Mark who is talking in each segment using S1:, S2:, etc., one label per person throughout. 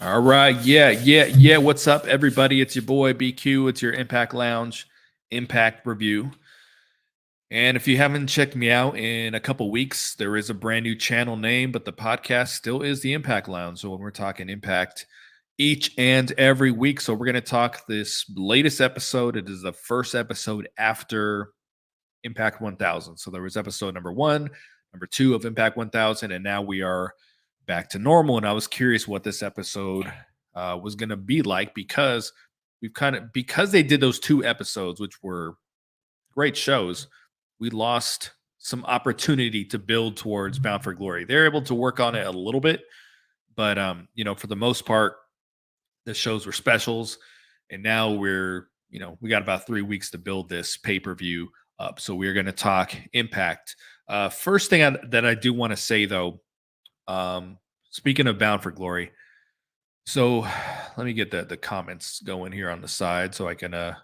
S1: All right. Yeah. What's up, everybody? It's your boy BQ. It's your Impact Lounge Impact Review. And if you haven't checked me out in a couple weeks, there is a brand new channel name, but the podcast still is the Impact Lounge. So when we're talking Impact each and every week. So we're going to talk this latest episode. It is the first episode after Impact 1000. So there was episode number 1, number 2 of Impact 1000, and now we are back to normal. And I was curious what this episode was going to be like because because they did those 2 episodes, which were great shows, we lost some opportunity to build towards Bound for Glory. They're able to work on it a little bit, but for the most part, the shows were specials, and now we got about 3 weeks to build this pay-per-view up. So we're going to talk Impact. First thing that I do want to say, though, speaking of Bound for Glory, so let me get the comments going here on the side so I can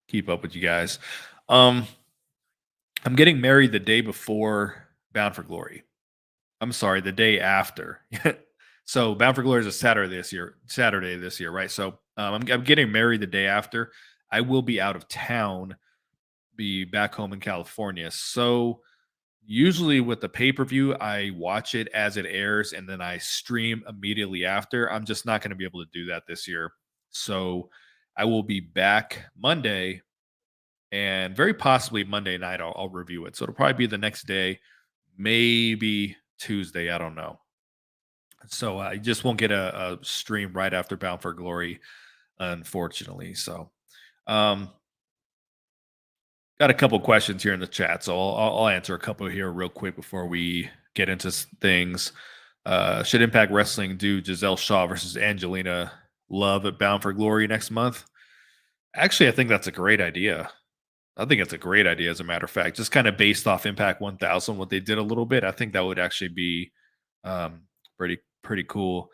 S1: keep up with you guys. I'm getting married the day before Bound for Glory. I'm sorry, the day after. So Bound for Glory is a Saturday this year, right? So I'm getting married the day after. I will be out of town, be back home in California. So usually with the pay-per-view, I watch it as it airs and then I stream immediately after. I'm just not going to be able to do that this year. So I will be back Monday, and very possibly Monday night I'll review it. So it'll probably be the next day, maybe Tuesday. I don't know. So I just won't get a stream right after Bound for Glory, unfortunately. So um, got a couple questions here in the chat, so I'll answer a couple here real quick before we get into things. Should Impact Wrestling do Giselle Shaw versus Angelina Love at Bound for Glory next month? Actually, I think that's a great idea. I think it's a great idea, as a matter of fact. Just kind of based off Impact 1000, what they did a little bit. I think that would actually be um, pretty cool.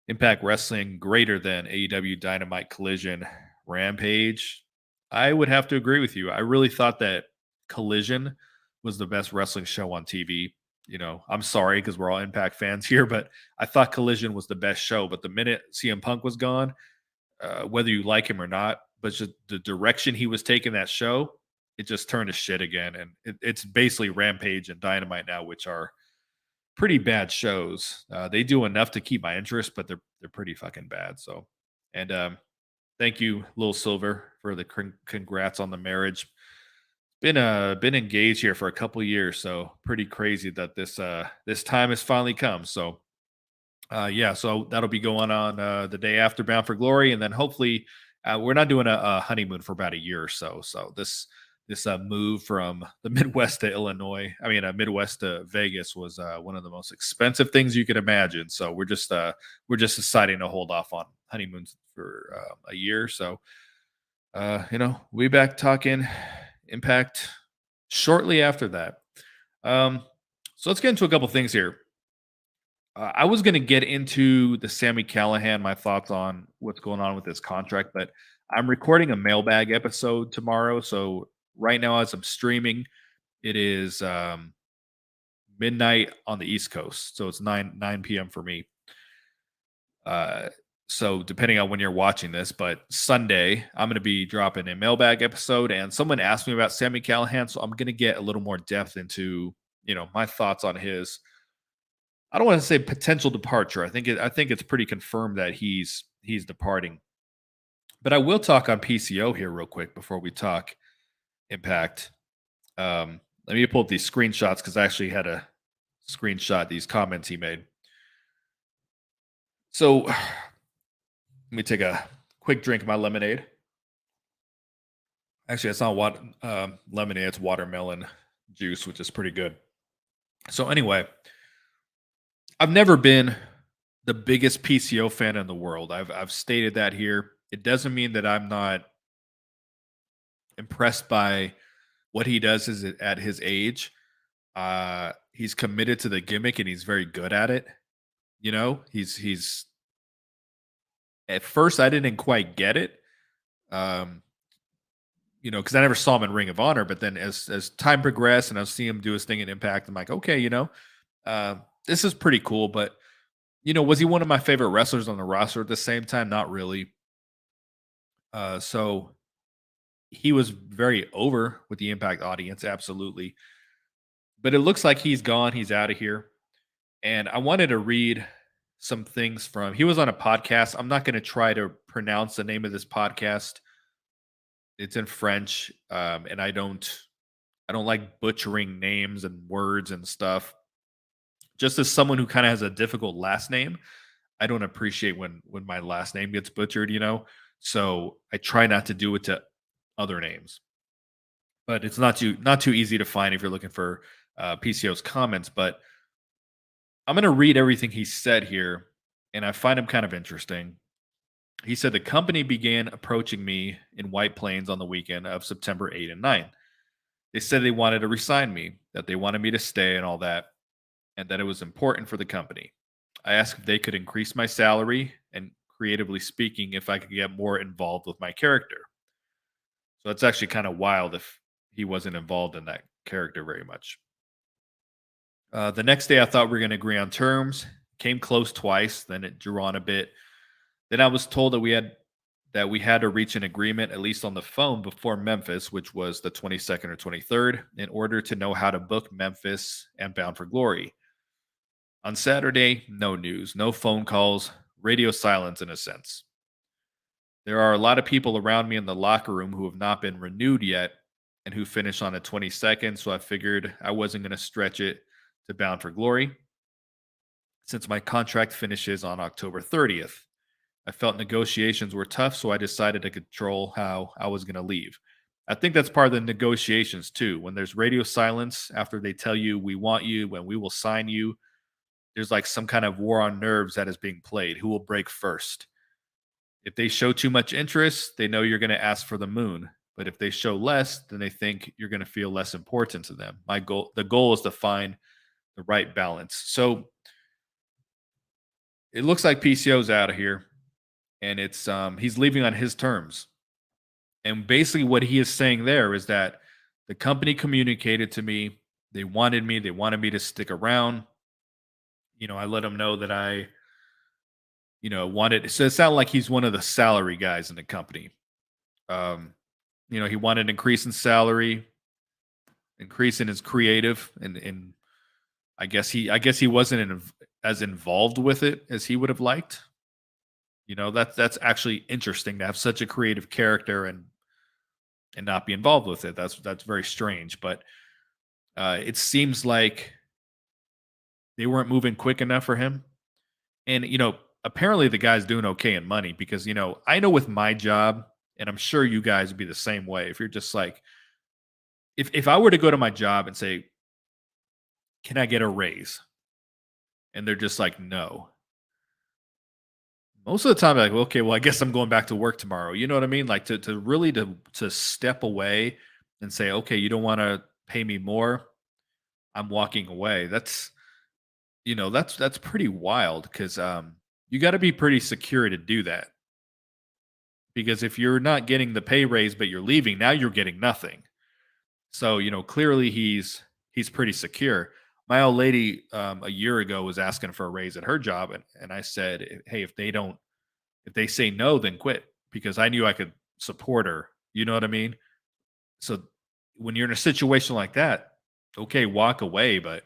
S1: Impact Wrestling greater than AEW Dynamite Collision Rampage. I would have to agree with you. I really thought that Collision was the best wrestling show on TV. I'm sorry because we're all Impact fans here, but I thought Collision was the best show. But the minute CM Punk was gone, whether you like him or not, but just the direction he was taking that show, it just turned to shit again. And it's basically Rampage and Dynamite now, which are pretty bad shows. They do enough to keep my interest, but they're pretty fucking bad. So, and thank you, Lil Silver, for the congrats on the marriage. Been engaged here for a couple years, so pretty crazy that this time has finally come. So, yeah, so that'll be going on the day after Bound for Glory, and then hopefully we're not doing a honeymoon for about a year or so. So this move from the Midwest to Illinois, Midwest to Vegas was one of the most expensive things you could imagine. So we're just deciding to hold off on honeymoons for a year. So we'll be back talking Impact shortly after that. So let's get into a couple things here. I was going to get into the Sami Callihan, my thoughts on what's going on with this contract, but I'm recording a mailbag episode tomorrow. So right now, as I'm streaming, it is midnight on the East Coast. So it's 9 p.m. for me. So depending on when you're watching this, but Sunday, I'm going to be dropping a mailbag episode, and someone asked me about Sami Callihan. So I'm going to get a little more depth into, my thoughts on his, I don't want to say potential departure. I think it's pretty confirmed that he's departing. But I will talk on PCO here real quick before we talk Impact. Let me pull up these screenshots because I actually had a screenshot these comments he made. So let me take a quick drink of my lemonade. Actually, it's not lemonade, it's watermelon juice, which is pretty good. So anyway, I've never been the biggest PCO fan in the world. I've stated that here. It doesn't mean that I'm not impressed by what he does at his age. He's committed to the gimmick and he's very good at it. He's at first I didn't quite get it. Because I never saw him in Ring of Honor, but then as time progressed and I see him do his thing in Impact, I'm like, okay, this is pretty cool. But Was he one of my favorite wrestlers on the roster at the same time? Not really. So he was very over with the Impact audience, absolutely. But it looks like he's gone. He's out of here. And I wanted to read some things from. He was on a podcast. I'm not going to try to pronounce the name of this podcast. It's in French, and I don't like butchering names and words and stuff. Just as someone who kind of has a difficult last name, I don't appreciate when my last name gets butchered. So I try not to do it to other names. But it's not too easy to find if you're looking for PCO's comments. But I'm going to read everything he said here, and I find him kind of interesting. He said the company began approaching me in White Plains on the weekend of September 8 and 9. They said they wanted to resign me, that they wanted me to stay and all that, and that it was important for the company. I asked if they could increase my salary and, creatively speaking, if I could get more involved with my character. So it's actually kind of wild if he wasn't involved in that character very much. The next day, I thought we were going to agree on terms. Came close twice, then it drew on a bit. Then I was told that we had to reach an agreement, at least on the phone, before Memphis, which was the 22nd or 23rd, in order to know how to book Memphis and Bound for Glory. On Saturday, no news, no phone calls, radio silence in a sense. There are a lot of people around me in the locker room who have not been renewed yet and who finish on the 22nd, so I figured I wasn't going to stretch it to Bound for Glory since my contract finishes on October 30th. I felt negotiations were tough, so I decided to control how I was going to leave. I think that's part of the negotiations too. When there's radio silence after they tell you we want you, when we will sign you, there's like some kind of war on nerves that is being played. Who will break first? If they show too much interest, they know you're going to ask for the moon. But if they show less, then they think you're going to feel less important to them. The goal is to find the right balance. So it looks like PCO's out of here, and it's he's leaving on his terms. And basically, what he is saying there is that the company communicated to me. They wanted me to stick around. I let them know that wanted. So it sounded like he's one of the salary guys in the company. Um, he wanted an increase in salary, increase in his creative, and I guess he wasn't as involved with it as he would have liked. That's actually interesting to have such a creative character and not be involved with it. That's very strange. But it seems like they weren't moving quick enough for him. And apparently the guy's doing okay in money because I know with my job, and I'm sure you guys would be the same way. If you're just like, if I were to go to my job and say, "Can I get a raise?" and they're just like, "No." Most of the time, like, well, okay, well, I guess I'm going back to work tomorrow. You know what I mean? Like to really to step away and say, okay, you don't want to pay me more. I'm walking away. That's pretty wild because you got to be pretty secure to do that. Because if you're not getting the pay raise but you're leaving, now you're getting nothing. So clearly he's pretty secure. My old lady a year ago was asking for a raise at her job, and I said, hey, if they say no, then quit because I knew I could support her. You know what I mean? So when you're in a situation like that, okay, walk away. But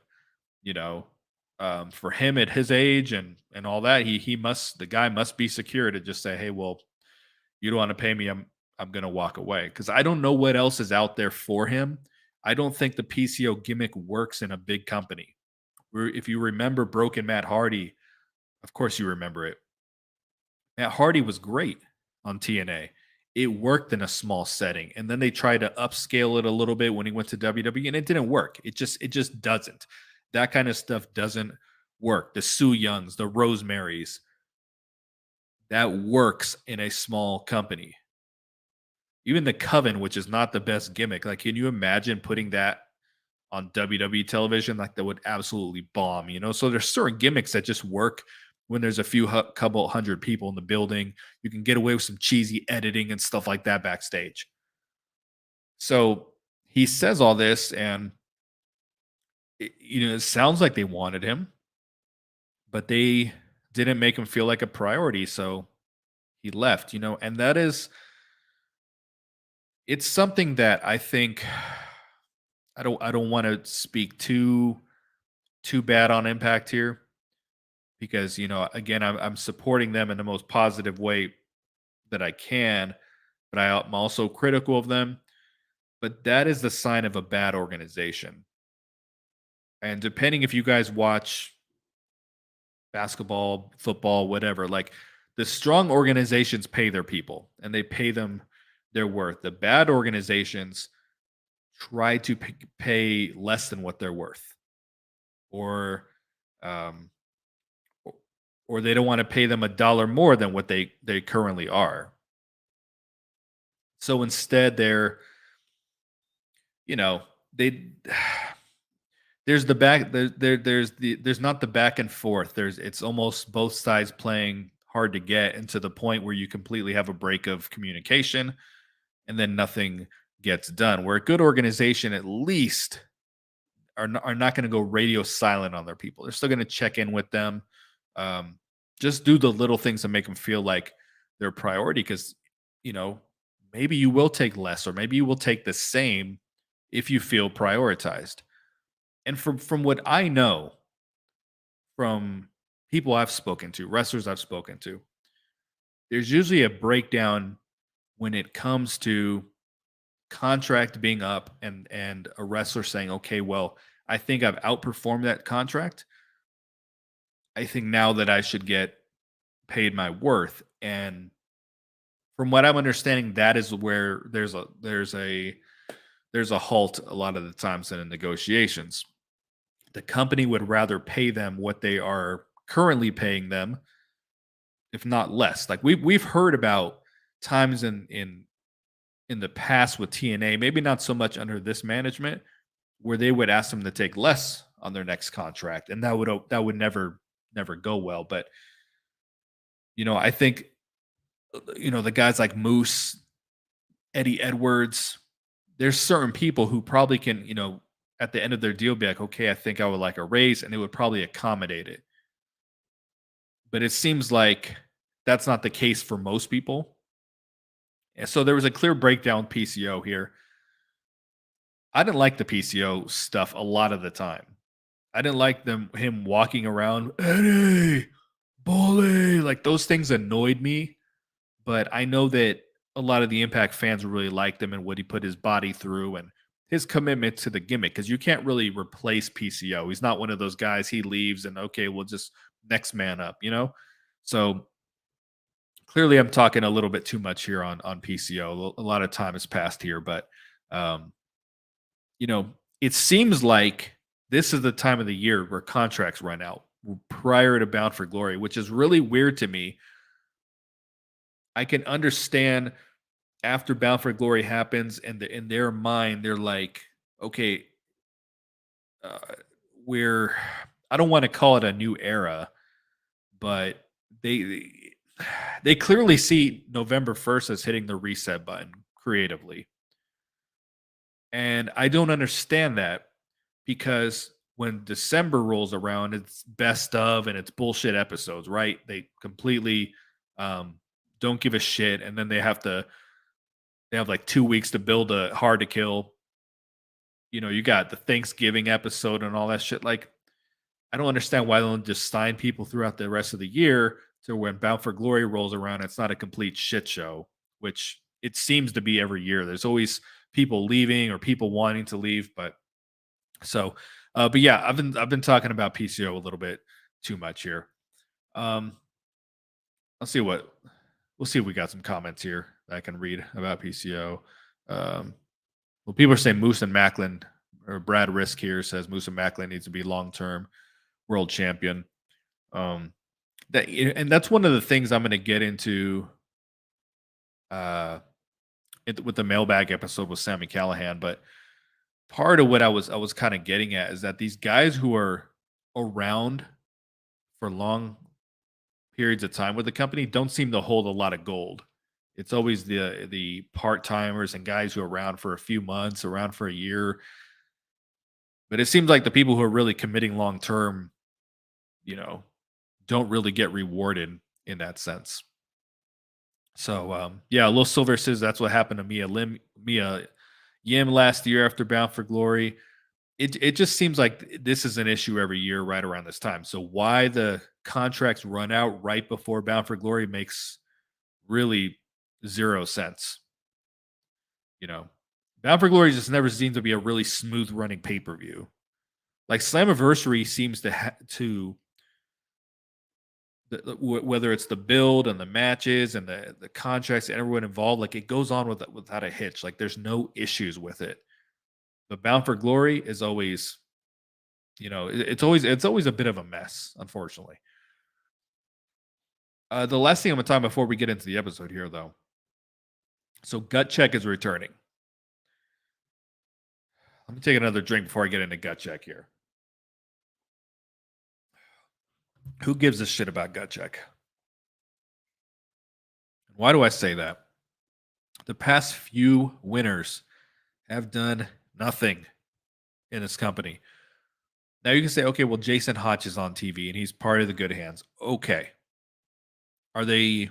S1: you know, for him at his age and all that, the guy must be secure to just say, hey, well, you don't want to pay me, I'm gonna walk away because I don't know what else is out there for him. I don't think the PCO gimmick works in a big company. If you remember Broken Matt Hardy, of course you remember it. Matt Hardy was great on TNA. It worked in a small setting, and then they tried to upscale it a little bit when he went to WWE, and it didn't work. It just doesn't. That kind of stuff doesn't work. The Sue Youngs, the Rosemarys, that works in a small company. Even the Coven, which is not the best gimmick, like, can you imagine putting that on WWE television? Like, that would absolutely bomb. So there's certain gimmicks that just work when there's a couple hundred people in the building. You can get away with some cheesy editing and stuff like that backstage. So he says all this, and it sounds like they wanted him, but they didn't make him feel like a priority, so he left, and it's something that I think I don't want to speak too bad on Impact here because again I'm supporting them in the most positive way that I can, but I'm also critical of them. But that is the sign of a bad organization. And depending if you guys watch basketball, football, whatever, like the strong organizations pay their people and they pay them their worth. The bad organizations try to pay less than what they're worth, or um, o- or they don't want to pay them a dollar more than what they currently are. So instead, you know, they there's the back there's not the back and forth. It's almost both sides playing hard to get, and to the point where you completely have a break of communication, and then nothing gets done. Where a good organization at least are not going to go radio silent on their people. They're still going to check in with them. Um, just do the little things that make them feel like they're a priority, because you know maybe you will take less, or maybe you will take the same if you feel prioritized. And from what I know from people I've spoken to, wrestlers I've spoken to, there's usually a breakdown when it comes to contract being up, and a wrestler saying, "Okay, well, I think I've outperformed that contract. I think now that I should get paid my worth." And from what I'm understanding, that is where there's a halt a lot of the times in the negotiations. The company would rather pay them what they are currently paying them, if not less. Like we've heard about times in the past with TNA, maybe not so much under this management, where they would ask them to take less on their next contract, and that would never go well. But I think the guys like Moose, Eddie Edwards, there's certain people who probably can, at the end of their deal be like, okay, I think I would like a raise, and they would probably accommodate it. But it seems like that's not the case for most people. And so there was a clear breakdown with PCO here. I didn't like the PCO stuff a lot of the time. I didn't like him walking around, Eddie, bully. Like those things annoyed me. But I know that a lot of the Impact fans really liked him and what he put his body through and his commitment to the gimmick. Because you can't really replace PCO. He's not one of those guys. He leaves and okay, we'll just next man up. So clearly, I'm talking a little bit too much here on PCO. A lot of time has passed here, but um, you know, it seems like this is the time of the year where contracts run out prior to Bound for Glory, which is really weird to me. I can understand after Bound for Glory happens, and in their mind, they're like, okay, uh, we're. I don't want to call it a new era, but they they clearly see November 1st as hitting the reset button creatively. And I don't understand that, because when December rolls around, it's best of and it's bullshit episodes, right? They completely um, don't give a shit, and then they have like 2 weeks to build a hard to kill. You got the Thanksgiving episode and all that shit. Like, I don't understand why they don't just sign people throughout the rest of the year to when Bound for Glory rolls around, it's not a complete shit show, which it seems to be every year. There's always people leaving or people wanting to leave, but yeah, I've been talking about PCO a little bit too much here. Um, let's see what we'll see if we got some comments here that I can read about PCO. Um, well, people are saying Moose and Macklin, or Brad Risk here says Moose and Macklin needs to be long term world champion. Um, and that's one of the things I'm going to get into uh, with the mailbag episode with Sammy Callahan. But part of what I was kind of getting at is that these guys who are around for long periods of time with the company don't seem to hold a lot of gold. It's always the part timers and guys who are around for a few months, around for a year. But it seems like the people who are really committing long term, you know, don't really get rewarded in that sense. So yeah, Little Silver says that's what happened to Mia Yim last year after Bound for Glory. It just seems like this is an issue every year right around this time. So why the contracts run out right before Bound for Glory makes really zero sense. You know, Bound for Glory just never seems to be a really smooth running pay per view. Like Slammiversary seems to whether it's the build and the matches and the contracts and everyone involved, like it goes on without a hitch. Like there's no issues with it. But Bound for Glory is always, it's always a bit of a mess, unfortunately. The last thing I'm gonna talk before we get into the episode here, though. So Gut Check is returning. Let me take another drink before I get into Gut Check here. Who gives a shit about Gut Check? Why do I say that? The past few winners have done nothing in this company. Now you can say, okay, well, Jason Hotch is on TV and he's part of the good hands. Okay. Are they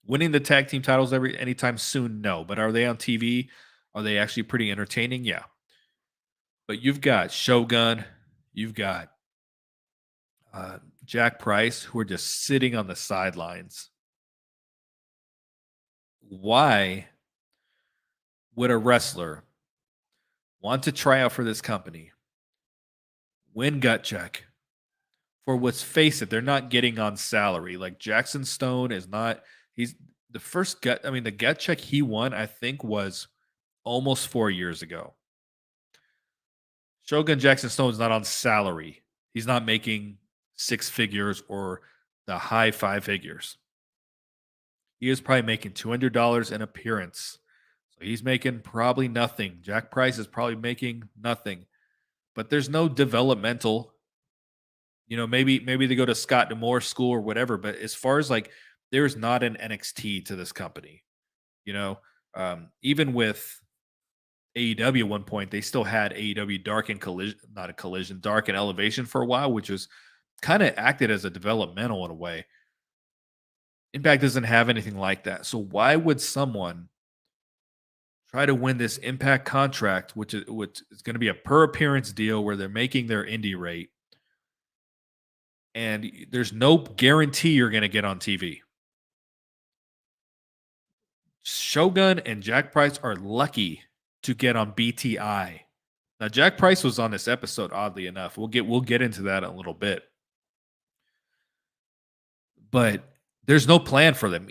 S1: winning the tag team titles anytime soon? No. But are they on TV? Are they actually pretty entertaining? Yeah. But you've got Shogun, you've got Jack Price, who are just sitting on the sidelines. Why would a wrestler want to try out for this company, win Gut Check, for let's face it, they're not getting on salary. Like Jackson Stone is not, he's the first the Gut Check he won, I think, was almost 4 years ago. Shogun Jackson Stone is not on salary. He's not making six figures or the high five figures. He is probably making $200 an appearance. So he's making probably nothing. Jack Price is probably making nothing. But there's no developmental. Maybe they go to Scott Demore school or whatever. But as far as like, there's not an NXT to this company. Even with AEW at one point, they still had AEW Dark and Collision, not a Collision, Dark and Elevation for a while, which was kind of acted as a developmental in a way. Impact doesn't have anything like that. So why would someone try to win this Impact contract, which is going to be a per appearance deal where they're making their indie rate, and there's no guarantee you're going to get on TV? Shogun and Jack Price are lucky to get on BTI. Now, Jack Price was on this episode, oddly enough. We'll get into that in a little bit. But there's no plan for them.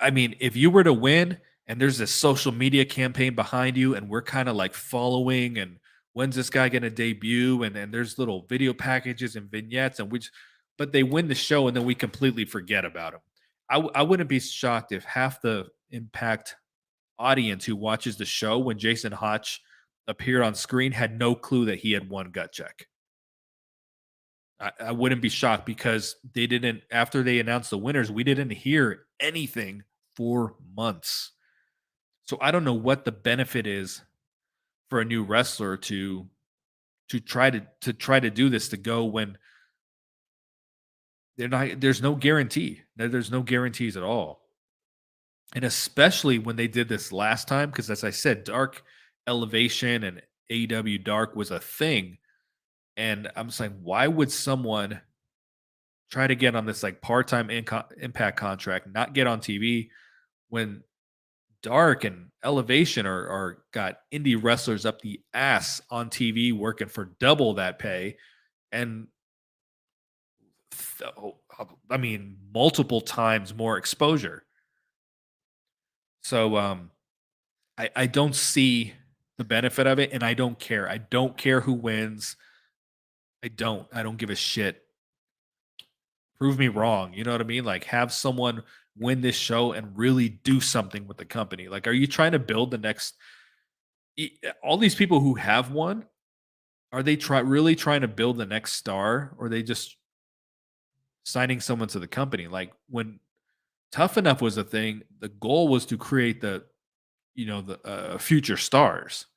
S1: I mean, if you were to win and there's this social media campaign behind you and we're kind of like following and when's this guy going to debut and there's little video packages and vignettes but they win the show and then we completely forget about him. I wouldn't be shocked if half the Impact audience who watches the show when Jason Hotch appeared on screen had no clue that he had won Gut Check. I wouldn't be shocked because they didn't, after they announced the winners, we didn't hear anything for months. So I don't know what the benefit is for a new wrestler to try to do this, to go when there's no guarantee. There's no guarantees at all. And especially when they did this last time, because as I said, Dark Elevation and AEW Dark was a thing. And I'm saying, why would someone try to get on this like part-time Impact contract, not get on TV when Dark and Elevation are got indie wrestlers up the ass on TV working for double that pay and multiple times more exposure. So I don't see the benefit of it, and I don't care. I don't care who wins. I don't give a shit. Prove me wrong. You know what I mean? Like, have someone win this show and really do something with the company. Like, are you trying to build the next? All these people who have won, are they really trying to build the next star, or are they just signing someone to the company? Like when Tough Enough was a thing, the goal was to create the future stars.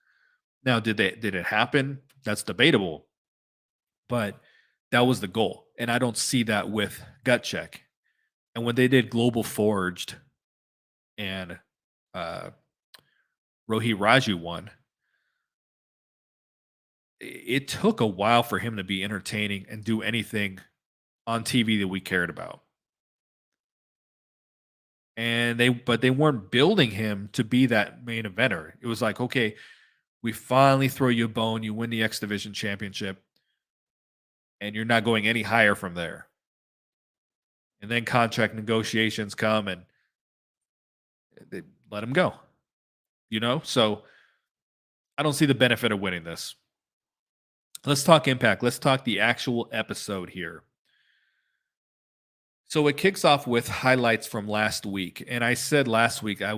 S1: Now, did it happen? That's debatable. But that was the goal. and I don't see that with Gut Check. And when they did Global Forged and uh, Rohit Raju won, it took a while for him to be entertaining and do anything on TV that we cared about. And they weren't building him to be that main eventer. It was like, okay, we finally throw you a bone, you win the X Division championship, and you're not going any higher from there. And then contract negotiations come and they let him go. So I don't see the benefit of winning this. Let's talk Impact. Let's talk the actual episode here. So it kicks off with highlights from last week. And I said last week I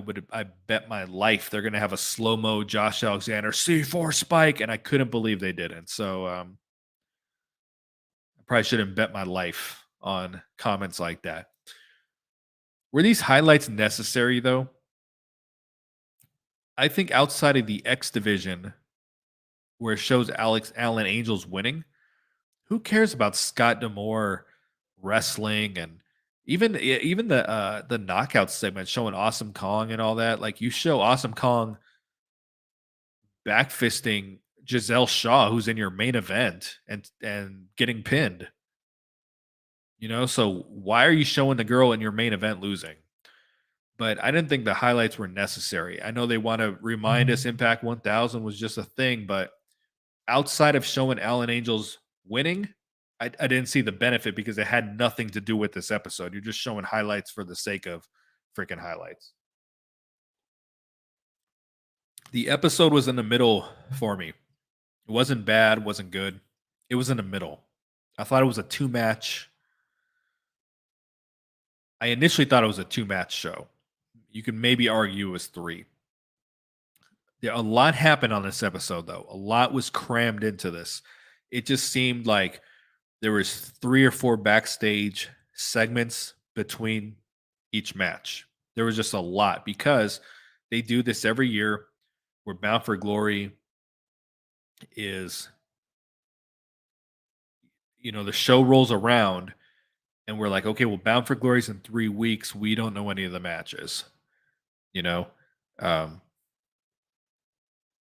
S1: bet my life they're gonna have a slow-mo Josh Alexander C4 spike, and I couldn't believe they didn't. So I probably shouldn't bet my life on comments like that. Were these highlights necessary though? I think outside of the X division, where it shows Allen Angels winning, who cares about Scott D'Amore wrestling and even the knockout segment showing Awesome Kong and all that? Like, you show Awesome Kong backfisting Giselle Shaw, who's in your main event, and getting pinned. So why are you showing the girl in your main event losing? But I didn't think the highlights were necessary. I know they want to remind us Impact 1000 was just a thing, but outside of showing Allen Angels winning, I didn't see the benefit because it had nothing to do with this episode. You're just showing highlights for the sake of freaking highlights. The episode was in the middle for me. It wasn't bad, wasn't good. It was in the middle. I thought it was a two-match. I initially thought it was a two-match show. You could maybe argue it was three. A lot happened on this episode, though. A lot was crammed into this. It just seemed like there was 3 or 4 backstage segments between each match. There was just a lot because they do this every year where Bound for Glory is, the show rolls around and we're like, okay, well, Bound for Glory's in 3 weeks. We don't know any of the matches,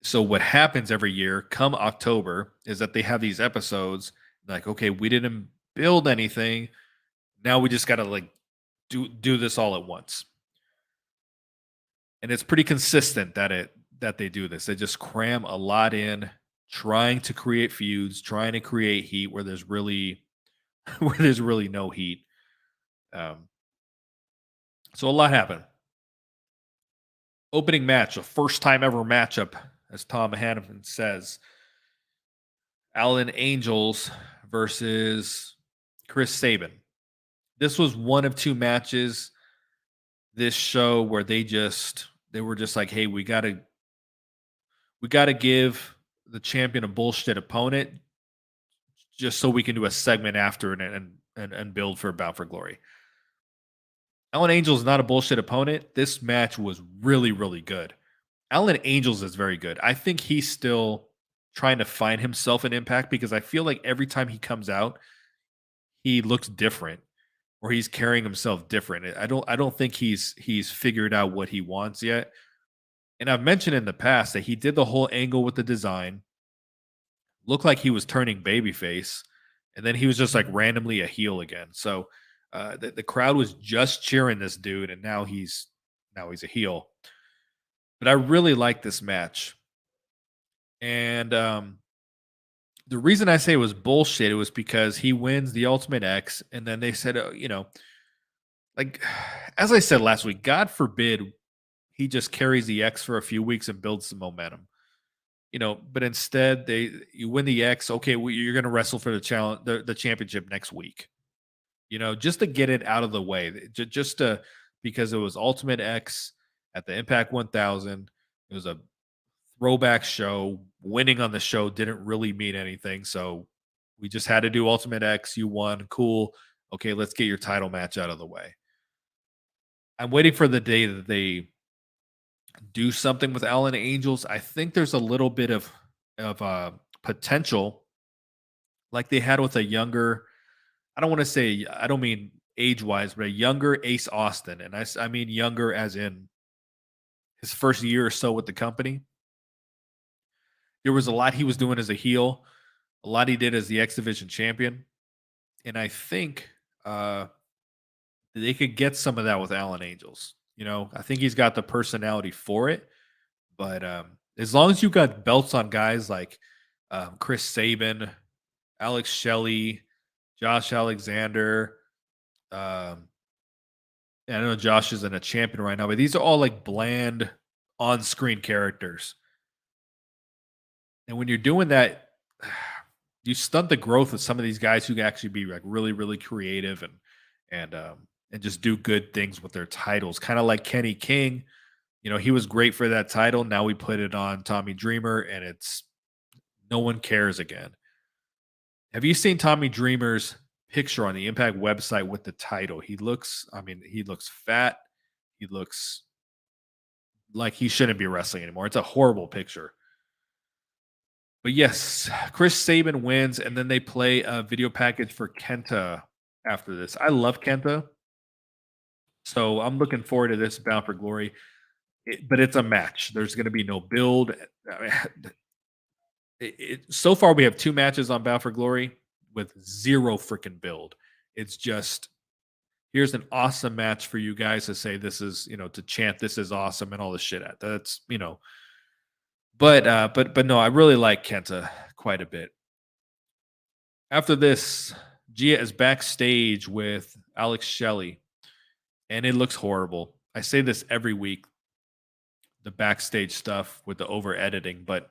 S1: So what happens every year come October is that they have these episodes like, okay, we didn't build anything. Now we just got to do this all at once. And it's pretty consistent that they do this. They just cram a lot in, trying to create feuds, trying to create heat where there's really no heat. So a lot happened. Opening match, a first time ever matchup, as Tom Hannafin says. Allen Angels versus Chris Sabin. This was one of 2 matches this show where they were just like, hey, we gotta give the champion a bullshit opponent just so we can do a segment after and build for Bound for Glory. Allen Angels is not a bullshit opponent. This match was really, really good. Allen Angels is very good. I think he's still trying to find himself in Impact because I feel like every time he comes out, he looks different or he's carrying himself different. I don't think he's figured out what he wants yet. And I've mentioned in the past that he did the whole angle with the design, looked like he was turning babyface, and then he was just like randomly a heel again. So the crowd was just cheering this dude, and now he's a heel. But I really like this match. And the reason I say it was bullshit, it was because he wins the Ultimate X, and then they said, like, as I said last week, God forbid he just carries the X for a few weeks and builds some momentum. But instead you win the X. Okay, well, you're going to wrestle for the challenge, the championship next week. Just to get it out of the way, because it was Ultimate X at the Impact 1000. It was a throwback show. Winning on the show didn't really mean anything, so we just had to do Ultimate X. You won, cool. Okay, let's get your title match out of the way. I'm waiting for the day that they do something with Allen Angels. I think there's a little bit of potential, like they had with a younger I don't want to say, I don't mean age wise, but a younger Ace Austin. And I mean younger as in his first year or so with the company. There was a lot he was doing as a heel, a lot he did as the X Division champion. And I think they could get some of that with Allen Angels. I think he's got the personality for it. But as long as you got belts on guys like Chris Sabin, Alex Shelley, Josh Alexander, um, and I know Josh isn't a champion right now, but these are all like bland on-screen characters. And when you're doing that, you stunt the growth of some of these guys who can actually be like really, really creative and just do good things with their titles. Kind of like Kenny King. He was great for that title. Now we put it on Tommy Dreamer, and it's no one cares again. Have you seen Tommy Dreamer's picture on the Impact website with the title? He looks fat. He looks like he shouldn't be wrestling anymore. It's a horrible picture. But yes, Chris Sabin wins, and then they play a video package for Kenta after this. I love Kenta, so I'm looking forward to this Bound for Glory. But it's a match. There's going to be no build. I mean, so far we have 2 matches on Bound for Glory with 0 freaking build. It's just, here's an awesome match for you guys to say this is, to chant this is awesome and all this shit at. That's, but no, I really like Kenta quite a bit. After this, Gia is backstage with Alex Shelley, and it looks horrible. I say this every week, the backstage stuff with the over editing, but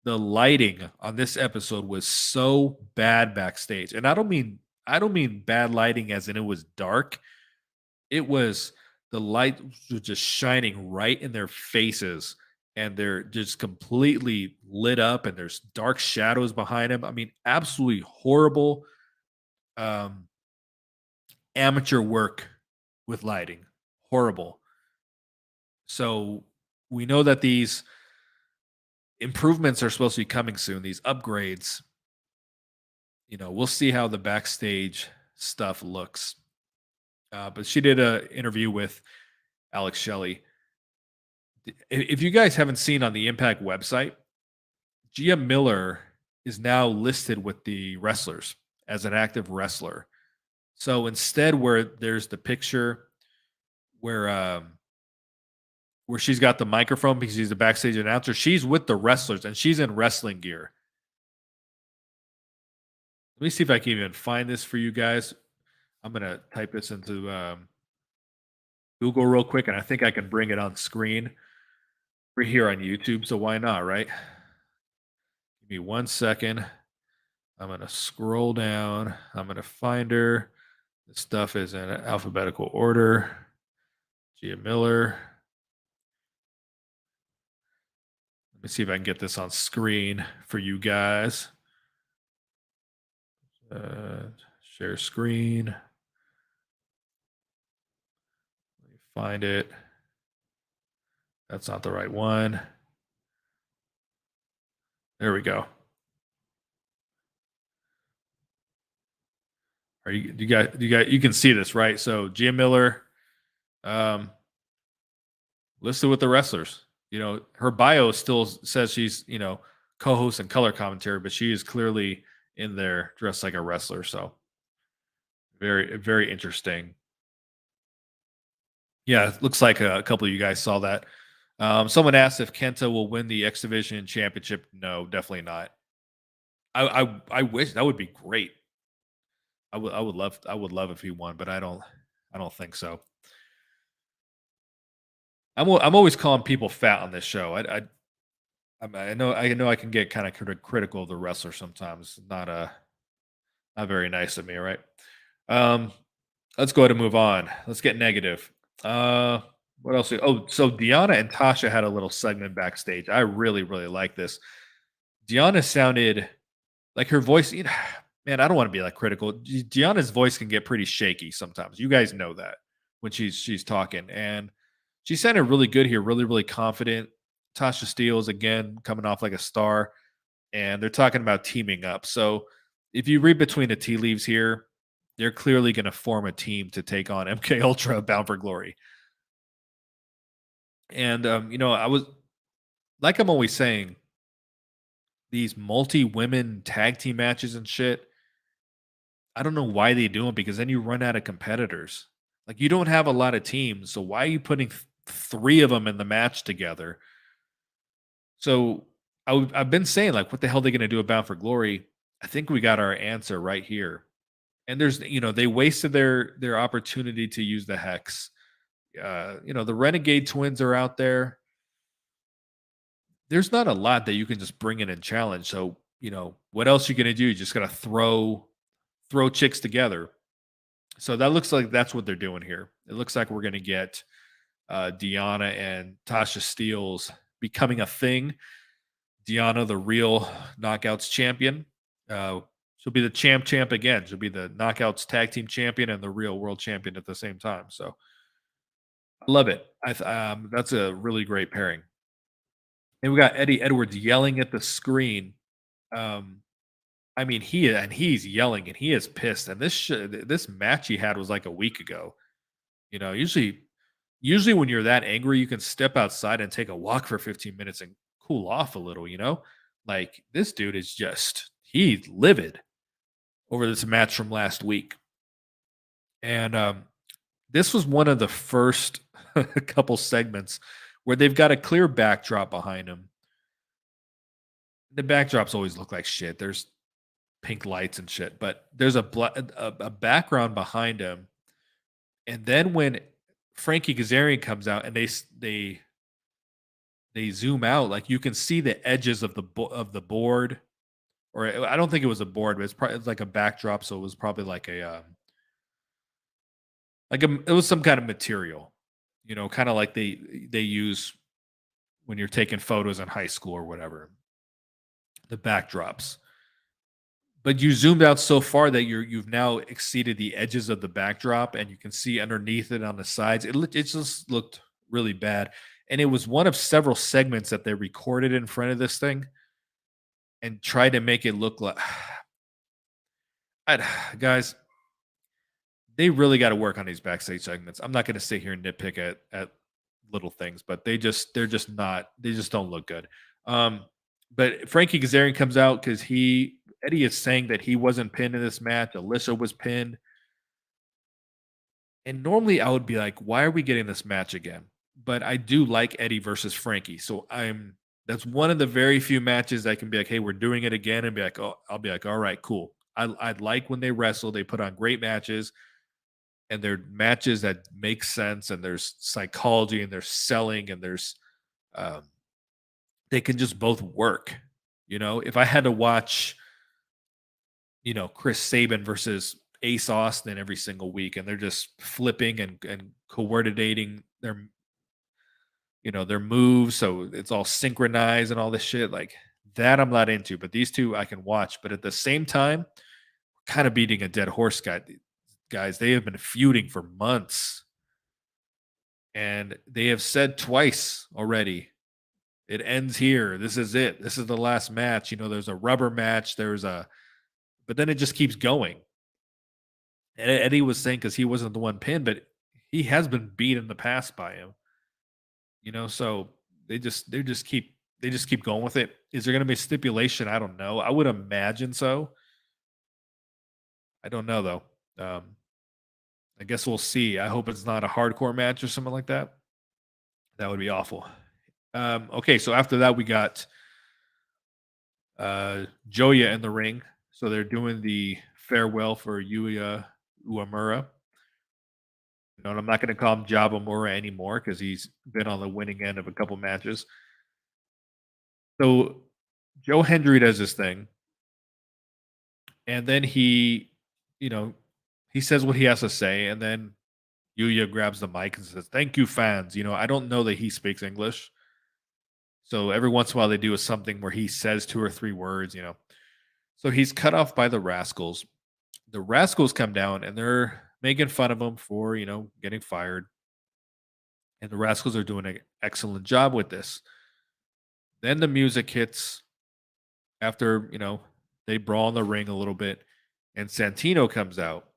S1: the lighting on this episode was so bad backstage. And I don't mean bad lighting as in it was dark. It was, the light was just shining right in their faces, and they're just completely lit up, and there's dark shadows behind them. I mean, absolutely horrible amateur work with lighting. Horrible. So we know that these improvements are supposed to be coming soon, these upgrades. We'll see how the backstage stuff looks. But she did an interview with Alex Shelley. If you guys haven't seen on the Impact website, Gia Miller is now listed with the wrestlers as an active wrestler. So instead, where there's the picture where she's got the microphone because she's a backstage announcer, she's with the wrestlers and she's in wrestling gear. Let me see if I can even find this for you guys. I'm going to type this into Google real quick, and I think I can bring it on screen. We're here on YouTube, so why not, right? Give me 1 second. I'm going to scroll down. I'm going to find her. The stuff is in alphabetical order. Gia Miller. Let me see if I can get this on screen for you guys. Share screen. Let me find it. That's not the right one. There we go. You can see this, right? So Gia Miller, listed with the wrestlers. Her bio still says she's, co-host and color commentary, but she is clearly in there dressed like a wrestler. So very, very interesting. Yeah, it looks like a couple of you guys saw that. Someone asked if Kenta will win the X Division Championship. No, definitely not. I wish that would be great. I would love if he won, but I don't think so. I'm always calling people fat on this show. I know I can get kind of critical of the wrestler sometimes. Not very nice of me, right? Let's go ahead and move on. Let's get negative. What else? So Deanna and Tasha had a little segment backstage. I really, really like this. Deanna sounded like her voice. Man, I don't want to be like critical. Deanna's voice can get pretty shaky sometimes. You guys know that when she's talking, and she sounded really good here. Really, really confident. Tasha Steelz again coming off like a star, and they're talking about teaming up. So if you read between the tea leaves here, they're clearly going to form a team to take on MK Ultra Bound for Glory. And I was like I'm always saying, these multi women tag team matches and shit. I don't know why they do them because then you run out of competitors. Like you don't have a lot of teams, so why are you putting three of them in the match together? So I've been saying like, what the hell are they going to do about for Glory? I think we got our answer right here. And there's they wasted their opportunity to use the hex. The Renegade Twins are out there. There's not a lot that you can just bring in and challenge. So what else you going to do? You just got to throw chicks together. So that looks like that's what they're doing here. It looks like we're going to get Deanna and Tasha Steeles becoming a thing. Deanna, the real Knockouts champion. She'll be the champ again. She'll be the Knockouts tag team champion and the real world champion at the same time. So I love it. That's a really great pairing. And we got Eddie Edwards yelling at the screen. Um, I mean, he's yelling and he is pissed. And this match he had was like a week ago. Usually when you're that angry, you can step outside and take a walk for 15 minutes and cool off a little. Like this dude is he's livid over this match from last week. And this was one of the first couple segments where they've got a clear backdrop behind him. The backdrops always look like shit. There's pink lights and shit, but there's a background behind him. And then when Frankie Kazarian comes out and they zoom out, like you can see the edges of the board, or I don't think it was a board, but it's like a backdrop, so it was probably like it was some kind of material, kind of like they use when you're taking photos in high school or whatever, the backdrops. But you zoomed out so far that you've now exceeded the edges of the backdrop, and you can see underneath it on the sides. It just looked really bad, and it was one of several segments that they recorded in front of this thing, and tried to make it look like. Guys, they really got to work on these backstage segments. I'm not going to sit here and nitpick at little things, but they just don't look good. But Frankie Kazarian comes out because Eddie is saying that he wasn't pinned in this match. Alyssa was pinned. And normally I would be like, why are we getting this match again? But I do like Eddie versus Frankie. So that's one of the very few matches I can be like, hey, we're doing it again, and be like, oh, I'll be like, all right, cool. I like when they wrestle, they put on great matches, and they're matches that make sense, and there's psychology, and there's selling, and there's they can just both work. If I had to watch Chris Sabin versus Ace Austin every single week, and they're just flipping and coordinating their moves, so it's all synchronized and all this shit like that. I'm not into, but these two I can watch. But at the same time, kind of beating a dead horse, guys. They have been feuding for months, and they have said twice already, it ends here. This is it. This is the last match. There's a rubber match. But then it just keeps going. And Eddie was saying because he wasn't the one pinned, but he has been beat in the past by him. So they just keep going with it. Is there going to be a stipulation? I don't know. I would imagine so. I don't know though. I guess we'll see. I hope it's not a hardcore match or something like that. That would be awful. Okay, so after that we got Joya in the ring. So they're doing the farewell for Yuya Uemura. And I'm not going to call him Jabamura anymore because he's been on the winning end of a couple matches. So Joe Hendry does this thing, and then he says what he has to say, and then Yuya grabs the mic and says, "Thank you, fans." I don't know that he speaks English, so every once in a while they do something where he says 2 or 3 words. So he's cut off by the Rascals. The Rascals come down and they're making fun of him for, getting fired. And the Rascals are doing an excellent job with this. Then the music hits after, they brawl in the ring a little bit, and Santino comes out.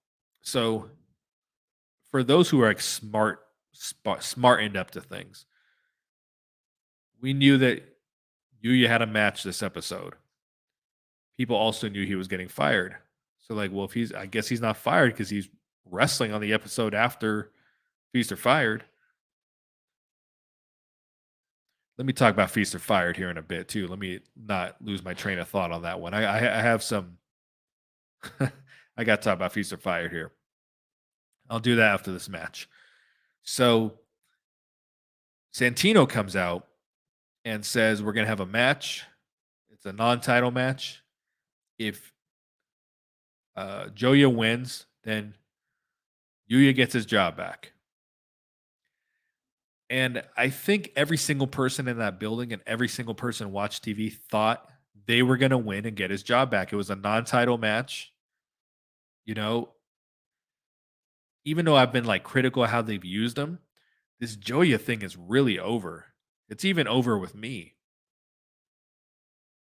S1: So for those who are like smartened up to things, we knew that Yuya had a match this episode. People also knew he was getting fired. So like, well, if he's, I guess he's not fired because he's wrestling on the episode after Feast or Fired. Let me talk about Feast or Fired here in a bit too. Let me not lose my train of thought on that one. I have some. I got to talk about Feast or Fired here. I'll do that after this match. So Santino comes out and says we're gonna have a match. It's a non-title match. If Joya wins, then Yuya gets his job back. And I think every single person in that building and every single person who watched TV thought they were going to win and get his job back. It was a non-title match. You know, even though I've been like critical of how they've used him, this Joya thing is really over. It's even over with me.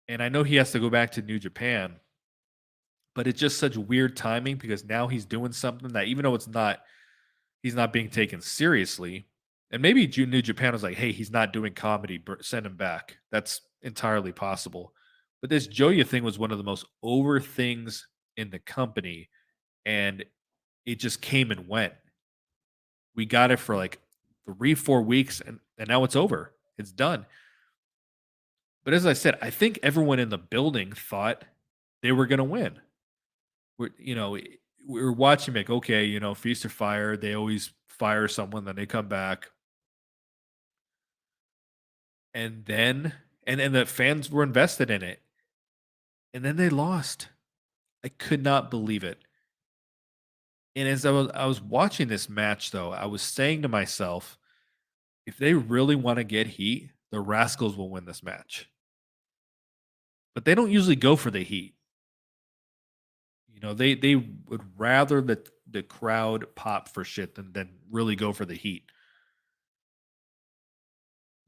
S1: And I know he has to go back to New Japan, but it's just such weird timing because now he's doing something that even though he's not being taken seriously. And maybe New Japan was like, hey, he's not doing comedy, send him back. That's entirely possible. But this Joya thing was one of the most over things in the company. And it just came and went. We got it for like 3, 4 weeks, and now it's over. It's done. But as I said, I think everyone in the building thought they were going to win. We were watching like, okay, Feast or Fire. They always fire someone, then they come back. And then and the fans were invested in it. And then they lost. I could not believe it. And as I was watching this match though, I was saying to myself, if they really want to get heat, the Rascals will win this match. But they don't usually go for the heat. They would rather the crowd pop for shit than really go for the heat.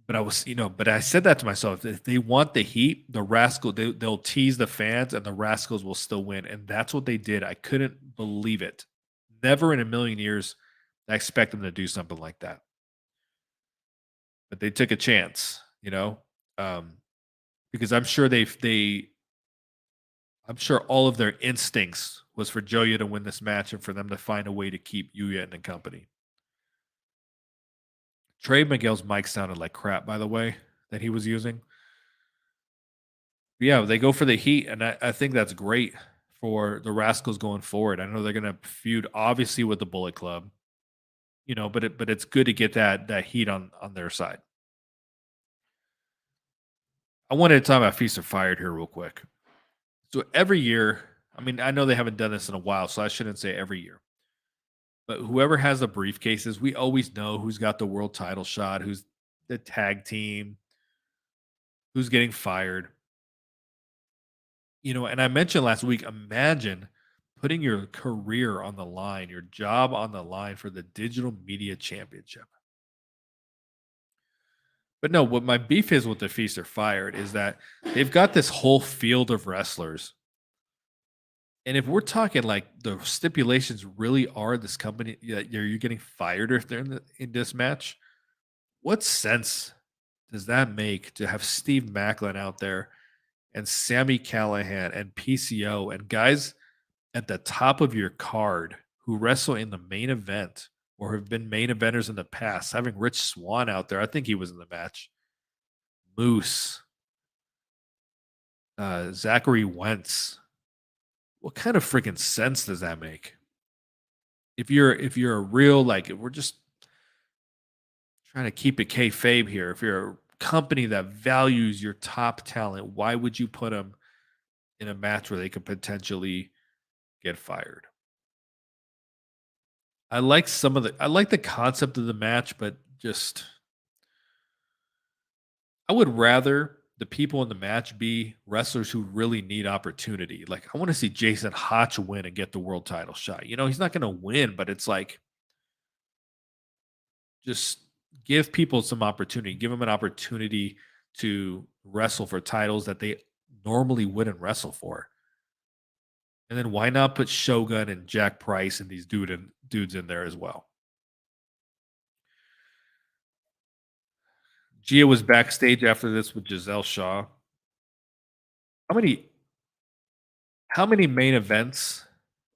S1: But I said that to myself. If they want the heat, they'll tease the fans and the Rascals will still win. And that's what they did. I couldn't believe it. Never in a million years I expect them to do something like that. But they took a chance, um, because I'm sure all of their instincts was for Joya to win this match and for them to find a way to keep Yuya in the company. Trey Miguel's mic sounded like crap, by the way, that he was using. But yeah, they go for the heat, and I think that's great for the Rascals going forward. I know they're going to feud, obviously, with the Bullet Club, but it's good to get that heat on their side. I wanted to talk about Feast or Fired here real quick. So every year, I mean, I know they haven't done this in a while, so I shouldn't say every year. But whoever has the briefcases, we always know who's got the world title shot, who's the tag team, who's getting fired. And I mentioned last week, imagine putting your career on the line, your job on the line for the Digital Media Championship. But no, what my beef is with the Feast or Fired is that they've got this whole field of wrestlers. And if we're talking like the stipulations really are this company that you're getting fired if they're in this match, what sense does that make to have Steve Macklin out there and Sammy Callahan and PCO and guys at the top of your card who wrestle in the main event or have been main eventers in the past, having Rich Swann out there? I think he was in the match. Moose, Zachary Wentz. What kind of freaking sense does that make? If you're a real, like, if we're just trying to keep it kayfabe here, if you're a company that values your top talent, why would you put them in a match where they could potentially get fired? I like the concept of the match, but just I would rather the people in the match be wrestlers who really need opportunity. Like I want to see Jason Hotch win and get the world title shot. He's not going to win, but it's like just give people some opportunity, give them an opportunity to wrestle for titles that they normally wouldn't wrestle for. And then why not put Shogun and Jack Price and these dudes in there as well? Gia was backstage after this with Giselle Shaw. How many how many main events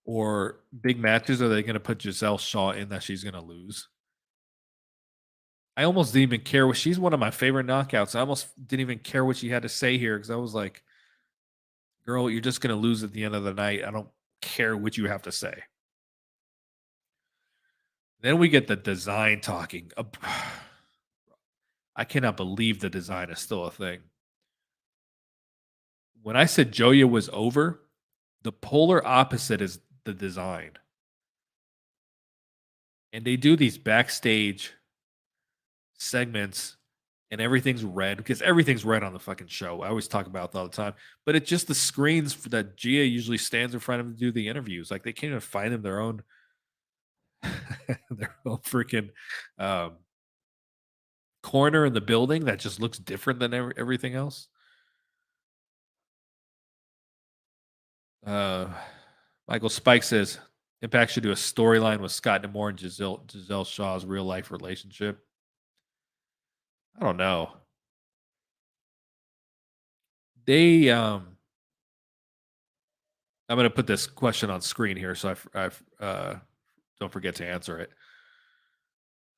S1: or big matches are they going to put Giselle Shaw in that she's going to lose? I almost didn't even care what she's one of my favorite knockouts. I almost didn't even care what she had to say here because I was like, girl, you're just going to lose at the end of the night. I don't care what you have to say. Then we get the design talking. I cannot believe the design is still a thing. When I said Joya was over, the polar opposite is the design. And they do these backstage segments and everything's red because everything's red on the fucking show. I always talk about it all the time. But it's just the screens that Gia usually stands in front of to do the interviews. Like they can't even find them their own their own freaking corner in the building that just looks different than everything else. Uh, Michael Spike says Impact should do a storyline with Scott D'Amore and Giselle Shaw's real life relationship. I don't know. They I'm going to put this question on screen here, so I don't forget to answer it.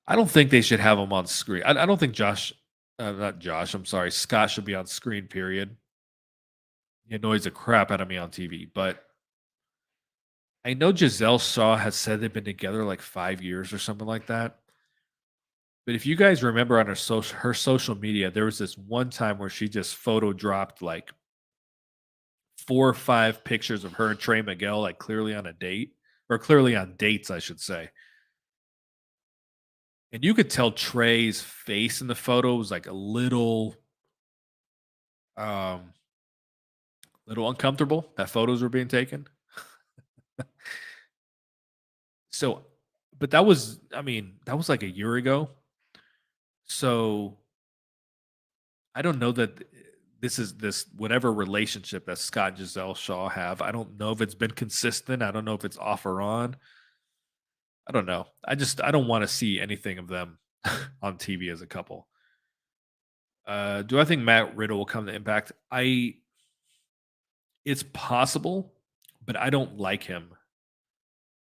S1: I don't think they should have him on screen. I don't think not Josh. I'm sorry, Scott should be on screen. Period. He annoys the crap out of me on TV, but I know Giselle Shaw has said they've been together like 5 years or something like that. But if you guys remember on her social media, there was this one time where she just photo dropped like 4 or 5 pictures of her and Trey Miguel, like clearly on a date or clearly on dates, I should say. And you could tell Trey's face in the photo was like a um, little uncomfortable that photos were being taken. So, but that was, I mean, that was like a year ago. So I don't know that this whatever relationship that Scott and Giselle Shaw have. I don't know if it's been consistent. I don't know if it's off or on. I don't know. I don't want to see anything of them on TV as a couple. Do I think Matt Riddle will come to Impact? It's possible, but I don't like him.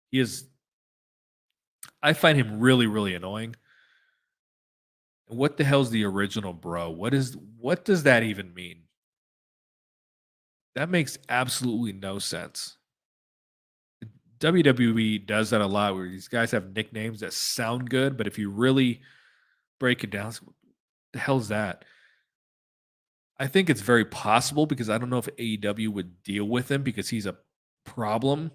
S1: He is I find him really, really annoying. What the hell's the original bro? What does that even mean? That makes absolutely no sense. WWE does that a lot where these guys have nicknames that sound good, but if you really break it down, what the hell's that? I think it's very possible because I don't know if AEW would deal with him because he's a problem.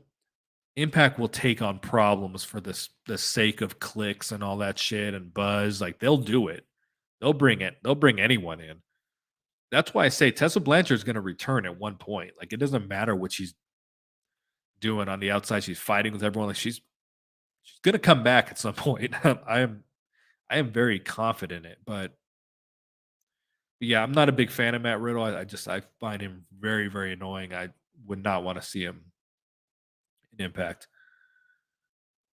S1: Impact will take on problems for the sake of clicks and all that shit and buzz. Like they'll do it. They'll bring it. They'll bring anyone in. That's why I say Tessa Blanchard is going to return at one point. Like it doesn't matter what she's doing on the outside. She's fighting with everyone. Like she's going to come back at some point. I am very confident in it. But yeah, I'm not a big fan of Matt Riddle. I find him very, very annoying. I would not want to see him in Impact.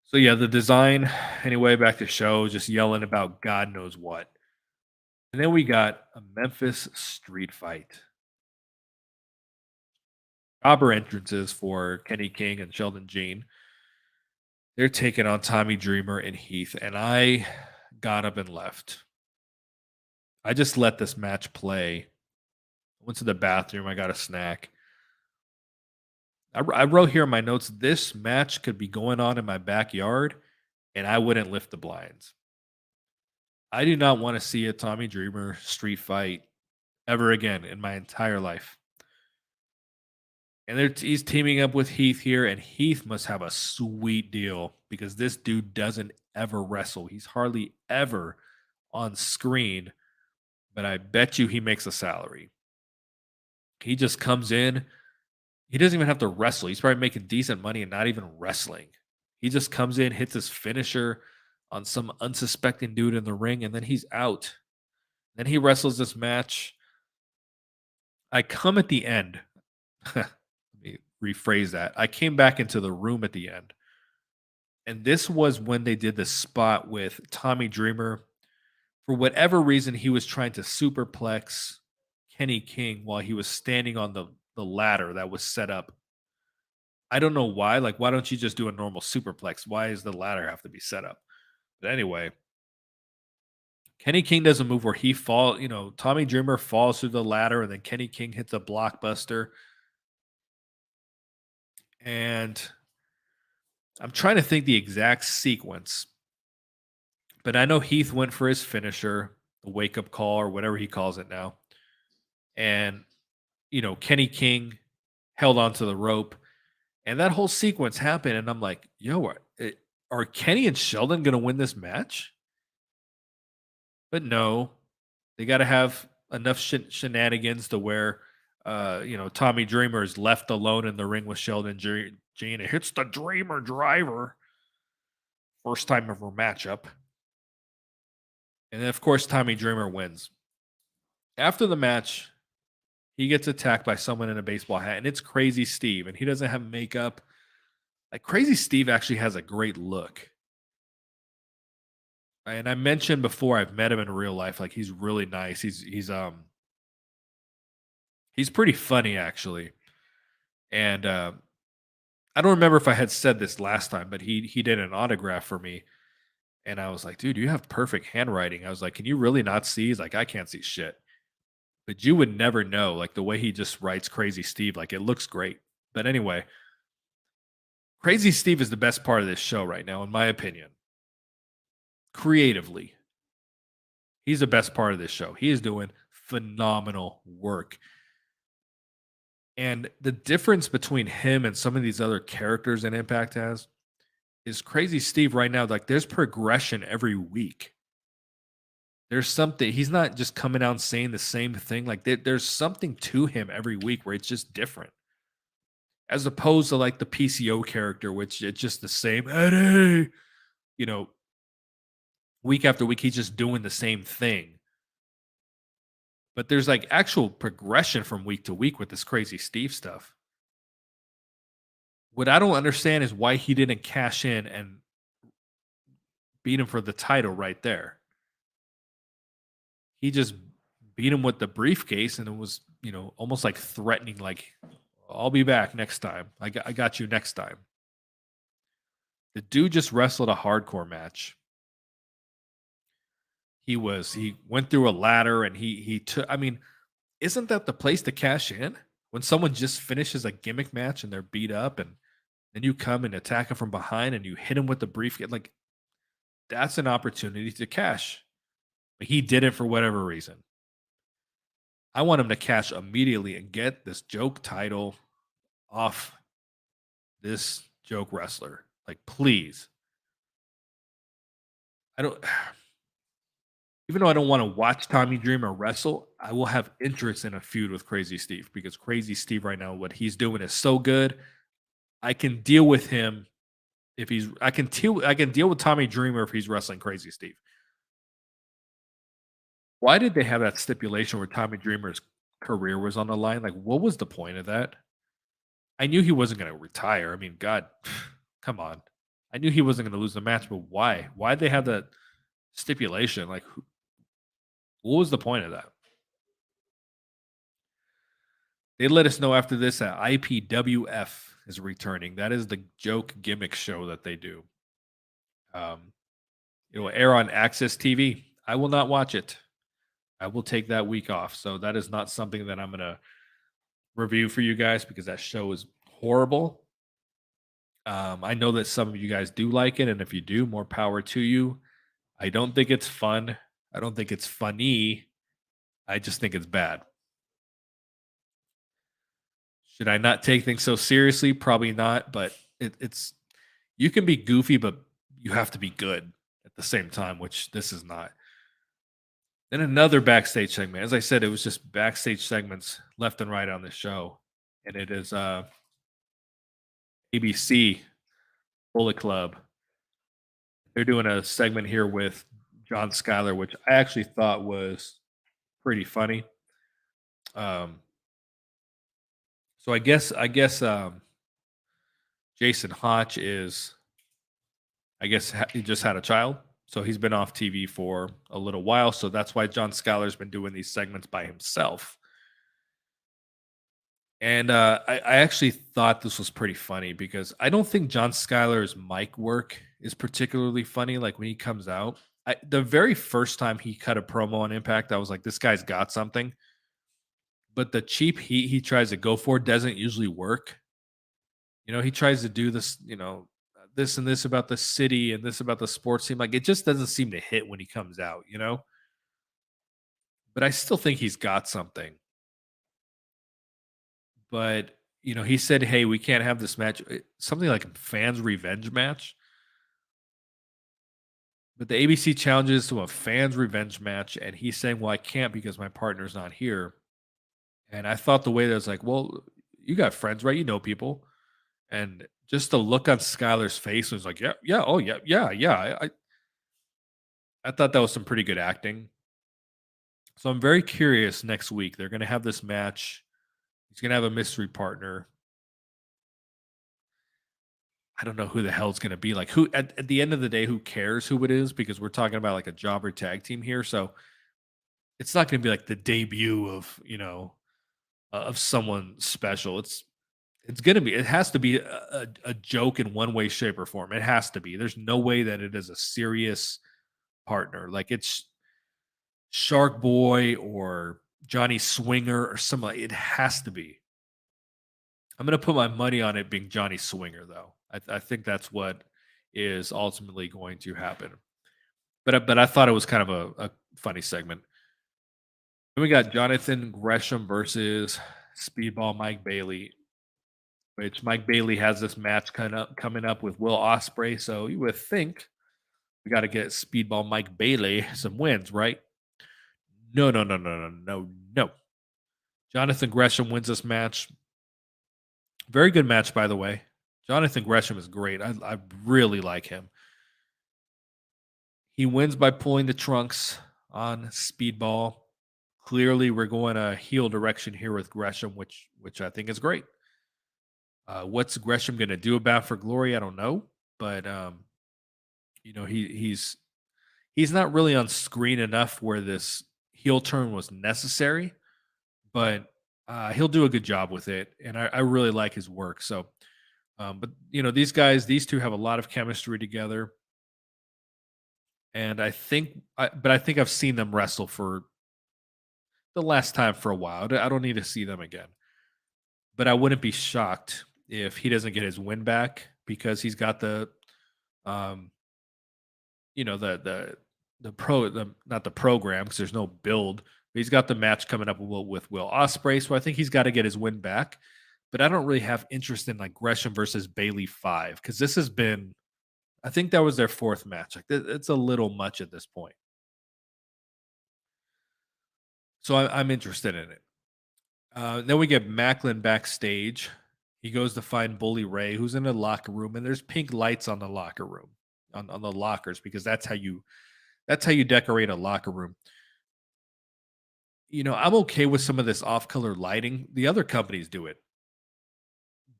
S1: So yeah, the design. Anyway, back to show, just yelling about God knows what. And then we got a Memphis street fight. Jobber entrances for Kenny King and Sheldon Jean. They're taking on Tommy Dreamer and Heath, and I got up and left. I just let this match play. I went to the bathroom. I got a snack. I wrote here in my notes, this match could be going on in my backyard, and I wouldn't lift the blinds. I do not want to see a Tommy Dreamer street fight ever again in my entire life. And he's teaming up with Heath here, and Heath must have a sweet deal because this dude doesn't ever wrestle. He's hardly ever on screen, but I bet you he makes a salary. He just comes in. He doesn't even have to wrestle. He's probably making decent money and not even wrestling. He just comes in, hits his finisher on some unsuspecting dude in the ring, and then he's out. Then he wrestles this match. I come at the end. Let me rephrase that. I came back into the room at the end, and this was when they did the spot with Tommy Dreamer. For whatever reason, he was trying to superplex Kenny King while he was standing on the ladder that was set up. I don't know why. Like, why don't you just do a normal superplex? Why does the ladder have to be set up? But anyway, Kenny King does a move where he fall, Tommy Dreamer falls through the ladder and then Kenny King hits a blockbuster. And I'm trying to think the exact sequence, but I know Heath went for his finisher, the wake up call or whatever he calls it now. And, Kenny King held onto the rope and that whole sequence happened. And I'm like, yo, are Kenny and Sheldon going to win this match? But no, they got to have enough shenanigans to where, Tommy Dreamer is left alone in the ring with Sheldon Gene. It hits the Dreamer driver. First time ever matchup. And then, of course, Tommy Dreamer wins. After the match, he gets attacked by someone in a baseball hat, and it's Crazy Steve, and he doesn't have makeup. Like, Crazy Steve actually has a great look. And I mentioned before I've met him in real life. Like, he's really nice. He's pretty funny actually. And I don't remember if I had said this last time, but he did an autograph for me. And I was like, dude, you have perfect handwriting. I was like, can you really not see? He's like, I can't see shit. But you would never know, like the way he just writes Crazy Steve, like it looks great. But anyway, Crazy Steve is the best part of this show right now, in my opinion. Creatively, he's the best part of this show. He is doing phenomenal work. And the difference between him and some of these other characters in Impact is Crazy Steve right now. Like there's progression every week. There's something, he's not just coming out and saying the same thing. Like there's something to him every week where it's just different. As opposed to like the PCO character, which it's just the same Eddie, you know, week after week, he's just doing the same thing. But there's like actual progression from week to week with this Crazy Steve stuff. What I don't understand is why he didn't cash in and beat him for the title right there. He just beat him with the briefcase and it was, almost like threatening, like, I'll be back next time. I got you next time. The dude just wrestled a hardcore match. He went through a ladder and he took, I mean, isn't that the place to cash in? When someone just finishes a gimmick match and they're beat up and then you come and attack them from behind and you hit him with the briefcase, like that's an opportunity to cash. But he did it for whatever reason. I want him to cash immediately and get this joke title off this joke wrestler. Like, please. I don't, even though I don't want to watch Tommy Dreamer wrestle, I will have interest in a feud with Crazy Steve because Crazy Steve right now, what he's doing is so good. I can deal with him if I can deal with Tommy Dreamer if he's wrestling Crazy Steve. Why did they have that stipulation where Tommy Dreamer's career was on the line? Like, what was the point of that? I knew he wasn't going to retire. I mean, God, come on. I knew he wasn't going to lose the match, but why? Why'd they have that stipulation? Like, what was the point of that? They let us know after this that IPWF is returning. That is the joke gimmick show that they do. It will air on Access TV. I will not watch it. I will take that week off. So that is not something that I'm going to review for you guys because that show is horrible. I know that some of you guys do like it, and if you do, more power to you. I don't think it's fun. I don't think it's funny. I just think it's bad. Should I not take things so seriously? Probably not, but it's you can be goofy, but you have to be good at the same time, which this is not. Then another backstage segment. As I said, it was just backstage segments left and right on the show. And it is ABC Bullet Club. They're doing a segment here with John Schuyler, which I actually thought was pretty funny. So I guess Jason Hotch is, I guess, he just had a child, so he's been off TV for a little while. So that's why John Schuyler's been doing these segments by himself. And I actually thought this was pretty funny because I don't think John Schuyler's mic work is particularly funny. Like when he comes out, the very first time he cut a promo on Impact, I was like, this guy's got something. But the cheap heat he tries to go for doesn't usually work. He tries to do this, this and this about the city and this about the sports team. Like it just doesn't seem to hit when he comes out. But I still think he's got something. But he said, "Hey, we can't have this match." Something like a fans' revenge match. But the ABC challenges to a fans' revenge match, and he's saying, "Well, I can't because my partner's not here." And I thought the way that was like, "Well, you got friends, right? You know people." And just the look on Skylar's face was like, "Yeah, yeah, oh yeah, yeah, yeah." I thought that was some pretty good acting. So I'm very curious next week. They're going to have this match. He's going to have a mystery partner. I don't know who the hell it's going to be. Like, who at the end of the day, who cares who it is? Because we're talking about like a jobber tag team here. So it's not going to be like the debut of, of someone special. It's going to be, it has to be a joke in one way, shape, or form. It has to be. There's no way that it is a serious partner. Like it's Shark Boy or Johnny Swinger or something. It has to be. I'm going to put my money on it being Johnny Swinger, though. I think that's what is ultimately going to happen. But I thought it was kind of a funny segment. Then we got Johnathan Gresham versus Speedball Mike Bailey, which Mike Bailey has this match coming up with Will Ospreay. So you would think we got to get Speedball Mike Bailey some wins, right? No, no, no, no, no, no, no. Johnathan Gresham wins this match. Very good match, by the way. Johnathan Gresham is great. I really like him. He wins by pulling the trunks on Speedball. Clearly, we're going a heel direction here with Gresham, which I think is great. What's Gresham going to do about for glory? I don't know, but he's not really on screen enough where this heel turn was necessary, but he'll do a good job with it, and I really like his work. So, but these two have a lot of chemistry together, and I think I've seen them wrestle for the last time for a while. I don't need to see them again, but I wouldn't be shocked if he doesn't get his win back because he's got um, the not the program because there's no build. But he's got the match coming up with Will Ospreay, so I think he's got to get his win back. But I don't really have interest in like Gresham versus Bailey 5 because this has been, I think that was their fourth match. Like it's a little much at this point, so I'm interested in it. Then we get Macklin backstage. He goes to find Bully Ray, who's in the locker room, and there's pink lights on the locker room, on the lockers, because that's how you decorate a locker room. I'm okay with some of this off-color lighting. The other companies do it,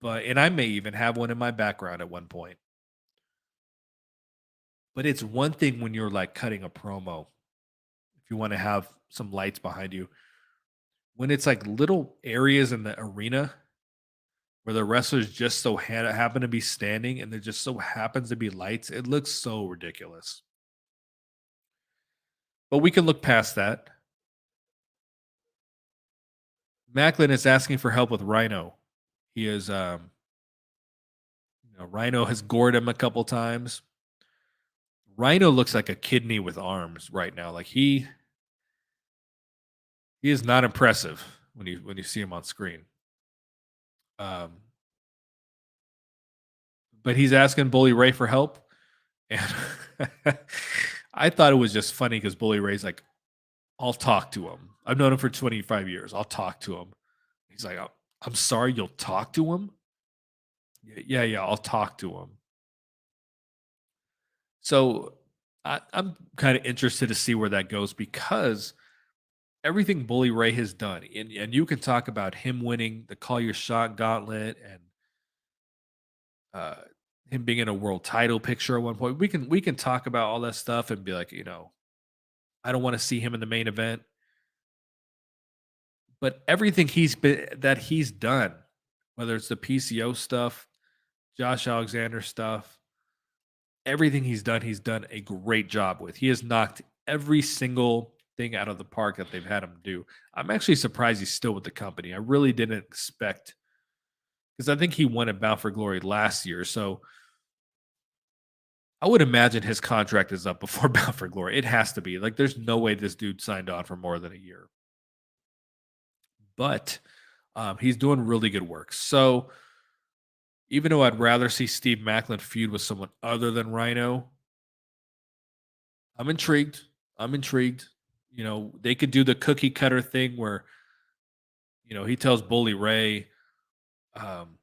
S1: and I may even have one in my background at one point. But it's one thing when you're like cutting a promo, if you want to have some lights behind you. When it's like little areas in the arena where the wrestlers just so happen to be standing and there just so happens to be lights, it looks so ridiculous. But we can look past that. Macklin is asking for help with Rhino. He is, Rhino has gored him a couple times. Rhino looks like a kidney with arms right now. Like he is not impressive when you see him on screen. Um, but he's asking Bully Ray for help, and I thought it was just funny because Bully Ray's like, "I'll talk to him. I've known him for 25 years. I'll talk to him." He's like, "I'm sorry, you'll talk to him?" Yeah, yeah, I'll talk to him. So I'm kind of interested to see where that goes because everything Bully Ray has done, and you can talk about him winning the Call Your Shot Gauntlet and uh, him being in a world title picture at one point. We can talk about all that stuff and be like, I don't want to see him in the main event, but everything he's done, whether it's the PCO stuff, Josh Alexander stuff, everything he's done a great job with. He has knocked every single thing out of the park that they've had him do. I'm actually surprised he's still with the company. I really didn't expect, because I think he won at Bound for Glory last year. So I would imagine his contract is up before Bound for Glory. It has to be. Like, there's no way this dude signed on for more than a year. But he's doing really good work. So even though I'd rather see Steve Macklin feud with someone other than Rhino, I'm intrigued. I'm intrigued. They could do the cookie cutter thing where, he tells Bully Ray, um,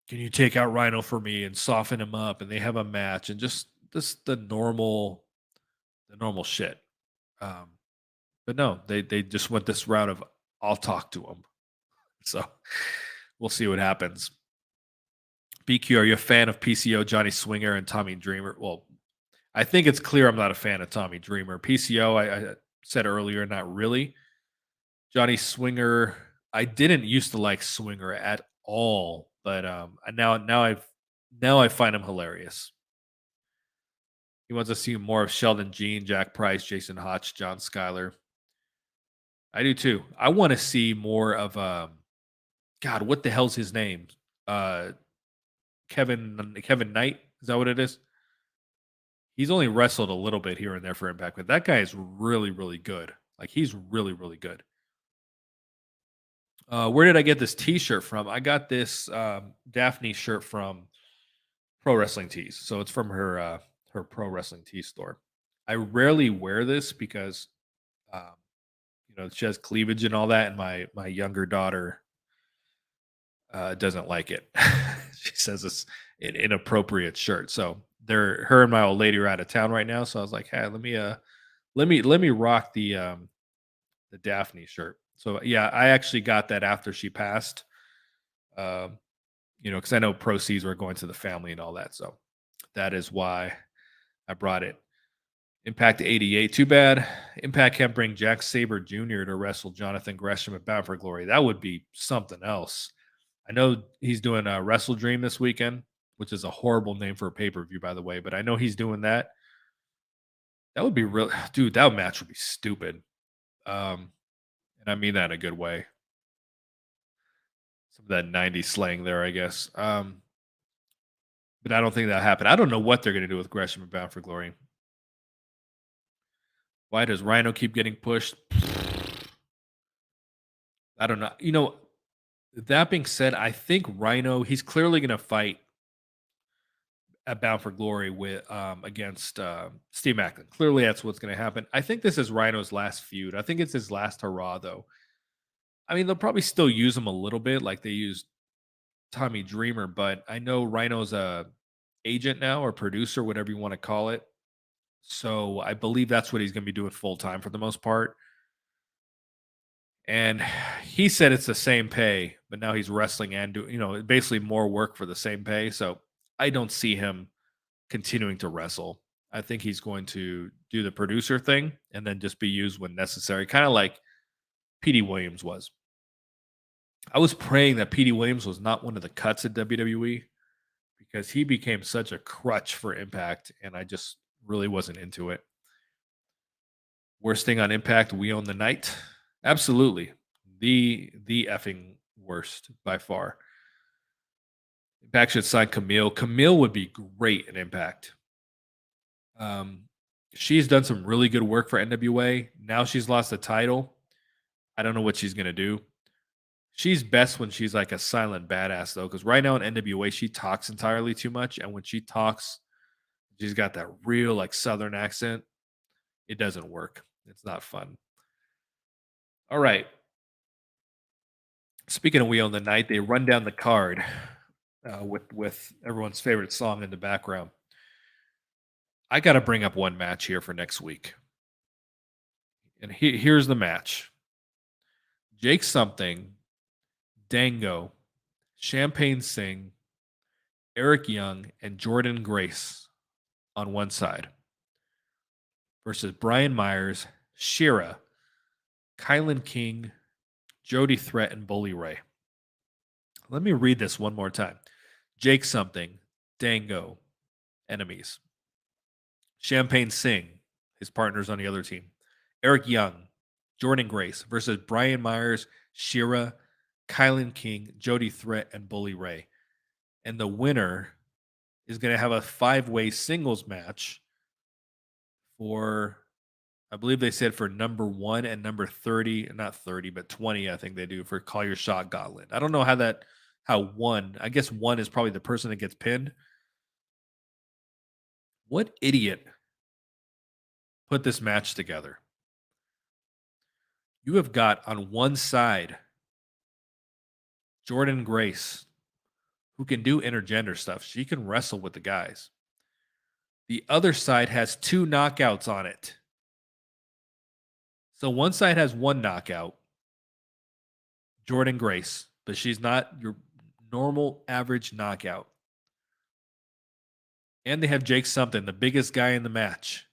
S1: can you take out Rhino for me and soften him up? And they have a match and just the normal shit. Um, but no, they just went this route of I'll talk to him. So we'll see what happens. BQ, are you a fan of PCO, Johnny Swinger, and Tommy Dreamer? Well, I think it's clear I'm not a fan of Tommy Dreamer. PCO, I said earlier, not really. Johnny Swinger, I didn't used to like Swinger at all, but now I find him hilarious. He wants to see more of Sheldon Jean, Jack Price, Jason Hotch, John Schuyler. I do too. I want to see more of God, what the hell's his name? Uh Kevin Knight. Is that what it is? He's only wrestled a little bit here and there for Impact, but that guy is really, really good. Like, he's really, really good. Where did I get this T-shirt from? I got this Daphne shirt from Pro Wrestling Tees. So it's from her Pro Wrestling Tees store. I rarely wear this because um, she has cleavage and all that, and my younger daughter doesn't like it. She says it's an inappropriate shirt. So her and my old lady are out of town right now. So I was like, hey, let me rock the Daphne shirt. So yeah, I actually got that after she passed. Um, because I know proceeds were going to the family and all that. So that is why I brought it. Impact 88. Too bad Impact can't bring Jack Sabre Jr. to wrestle Johnathan Gresham at Bound for Glory. That would be something else. I know he's doing a Wrestle Dream this weekend, which is a horrible name for a pay-per-view, by the way, but I know he's doing that. That would be real, dude. That match would be stupid. And I mean that in a good way. Some of that 90s slang there, I guess. But I don't think that'll happen. I don't know what they're going to do with Gresham and Bound for Glory. Why does Rhino keep getting pushed? I don't know. That being said, I think Rhino, he's clearly going to fight at Bound for Glory with against Steve Macklin. Clearly, that's what's going to happen. I think this is Rhino's last feud. I think it's his last hurrah, though. I mean, they'll probably still use him a little bit, like they used Tommy Dreamer, but I know Rhino's a agent now or producer, whatever you want to call it. So I believe that's what he's going to be doing full time for the most part. And he said it's the same pay, but now he's wrestling and doing, basically more work for the same pay. So I don't see him continuing to wrestle. I think he's going to do the producer thing and then just be used when necessary, kind of like Petey Williams was. I was praying that Petey Williams was not one of the cuts at WWE because he became such a crutch for Impact, and I just really wasn't into it. Worst thing on Impact, we own the night. Absolutely, the effing worst by far. Impact should sign Camille. Camille would be great at Impact. She's done some really good work for NWA. Now she's lost the title. I don't know what she's gonna do. She's best when she's like a silent badass though, because right now in NWA she talks entirely too much, and when she talks, she's got that real like Southern accent. It doesn't work. It's not fun. All right. Speaking of We Own the Night, they run down the card with everyone's favorite song in the background. I got to bring up one match here for next week, and here's the match: Jake Something, Dango, Champagne Singh, Eric Young and Jordan Grace on one side versus Brian Myers, Shira, Kylan King, Jody Threat, and Bully Ray. Let me read this one more time. Jake Something, Dango, enemies. Champagne Singh, his partners on the other team. Eric Young, Jordan Grace versus Brian Myers, Shira, Kylan King, Jody Threat, and Bully Ray. And the winner is going to have a 5-way singles match for, I believe they said for number 1 and number 30, not 30, but 20, I think they do for Call Your Shot Gauntlet. I don't know how one, I guess one is probably the person that gets pinned. What idiot put this match together? You have got on one side Jordan Grace, who can do intergender stuff. She can wrestle with the guys. The other side has 2 knockouts on it. So one side has 1 knockout, Jordan Grace, but she's not your normal average knockout. And they have Jake Something, the biggest guy in the match.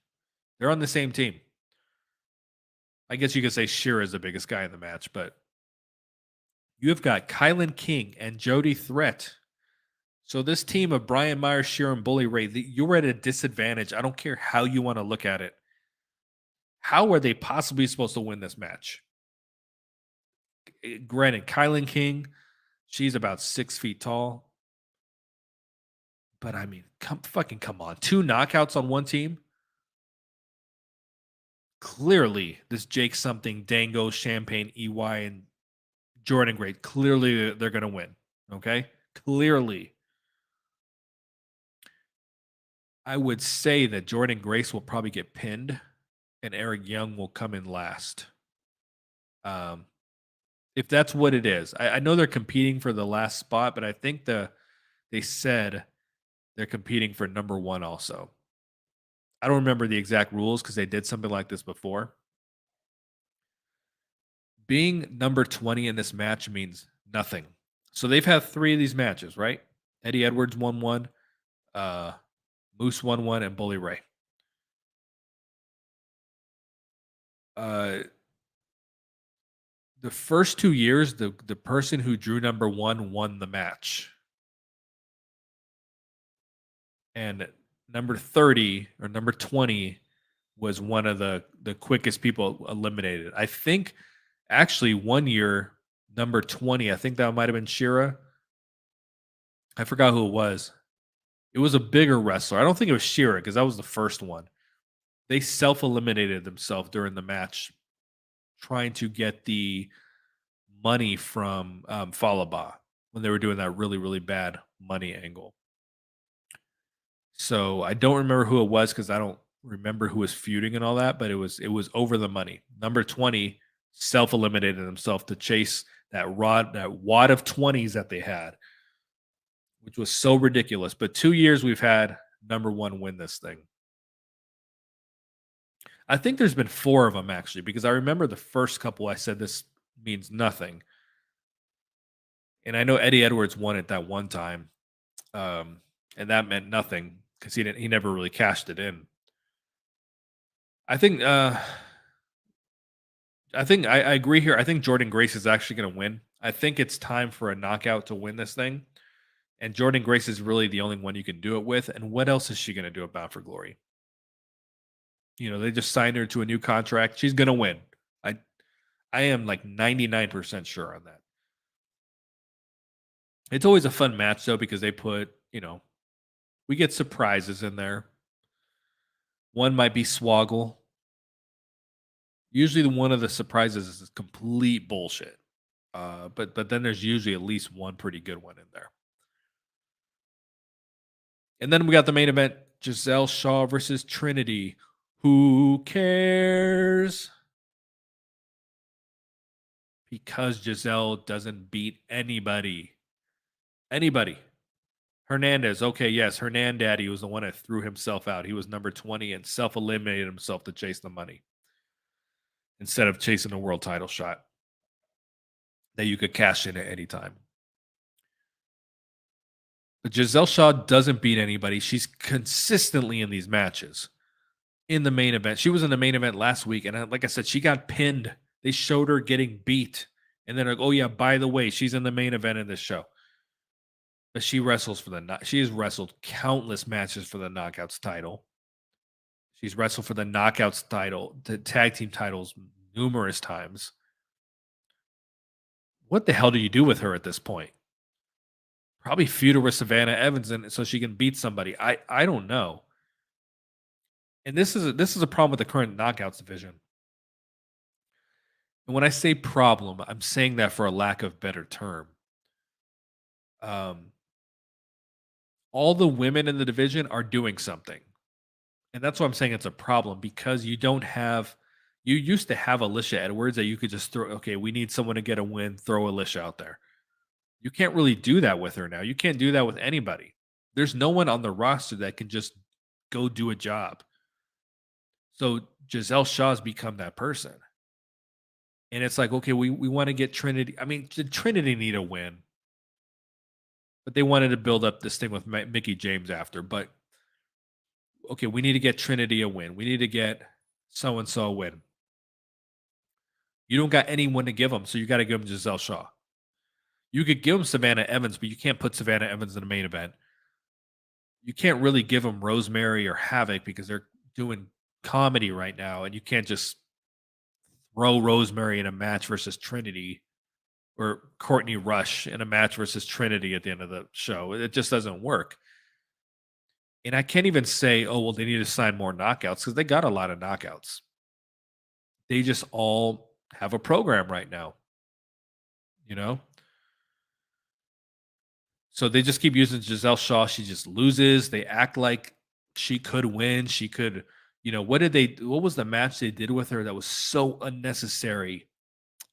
S1: They're on the same team. I guess you could say Shira is the biggest guy in the match, but you have got Kylan King and Jody Threat. So this team of Brian Myers, Shira, and Bully Ray, you're at a disadvantage. I don't care how you want to look at it. How are they possibly supposed to win this match? Granted, Kylan King, she's about 6 feet tall. But I mean, come on. 2 knockouts on one team? Clearly, this Jake Something, Dango, Champagne, EY, and Jordan Grace, clearly they're going to win. Okay? Clearly. I would say that Jordan Grace will probably get pinned and Eric Young will come in last. If that's what it is. I know they're competing for the last spot, but I think they said they're competing for number 1 also. I don't remember the exact rules because they did something like this before. Being number 20 in this match means nothing. So they've had 3 of these matches, right? Eddie Edwards won 1, Moose won 1, and Bully Ray. The first 2 years, the person who drew number 1 won the match. And number 30 or number 20 was one of the quickest people eliminated. I think actually one year, number 20, I think that might have been Shira. I forgot who it was. It was a bigger wrestler. I don't think it was Shira because that was the first one. They self-eliminated themselves during the match trying to get the money from Falaba when they were doing that really, really bad money angle. So I don't remember who it was because I don't remember who was feuding and all that, but it was over the money. Number 20 self-eliminated himself to chase that wad of 20s that they had, which was so ridiculous. But 2 years we've had number 1 win this thing. I think there's been 4 of them actually, because I remember the first couple I said this means nothing. And I know Eddie Edwards won it that one time. And that meant nothing because he never really cashed it in. I think I agree here. I think Jordan Grace is actually going to win. I think it's time for a knockout to win this thing. And Jordan Grace is really the only one you can do it with. And what else is she going to do about for Glory? You know, they just signed her to a new contract. She's going to win. I am like 99% sure on that. It's always a fun match, though, because they put, we get surprises in there. One might be Swoggle. Usually one of the surprises is complete bullshit. But then there's usually at least one pretty good one in there. And then we got the main event, Gissell Shaw versus Trinity. Who cares? Because Gissell doesn't beat anybody. Anybody. Hernandez. Okay, yes, Hernandaddy was the one that threw himself out. He was number 20 and self-eliminated himself to chase the money instead of chasing a world title shot that you could cash in at any time. But Giselle Shaw doesn't beat anybody. She's consistently in these matches. In the main event. She was in the main event last week, and like I said, she got pinned. They showed her getting beat, and then like, oh yeah, by the way, she's in the main event in this show. But she wrestles for she has wrestled countless matches for the Knockouts title. She's wrestled for the Knockouts title, the tag team titles numerous times. What the hell do you do with her at this point? Probably feud her with Savannah Evans, and so she can beat somebody. I don't know. And this is a problem with the current Knockouts division. And when I say problem, I'm saying that for a lack of better term. Um, all the women in the division are doing something. And that's why I'm saying it's a problem because you used to have Alicia Edwards that you could just throw, okay, we need someone to get a win, throw Alicia out there. You can't really do that with her now. You can't do that with anybody. There's no one on the roster that can just go do a job. So Giselle Shaw's become that person. And it's like, okay, we want to get Trinity. I mean, did Trinity need a win? But they wanted to build up this thing with Mickey James after. But okay, we need to get Trinity a win. We need to get so and so a win. You don't got anyone to give them, so you got to give them Giselle Shaw. You could give them Savannah Evans, but you can't put Savannah Evans in the main event. You can't really give them Rosemary or Havoc because they're doing comedy right now, and you can't just throw Rosemary in a match versus Trinity or Courtney Rush in a match versus Trinity at the end of the show. It just doesn't work. And I can't even say, oh, well, they need to sign more knockouts because they got a lot of knockouts. They just all have a program right now, you know? So they just keep using Giselle Shaw. She just loses. They act like she could win. She could, what was the match they did with her that was so unnecessary?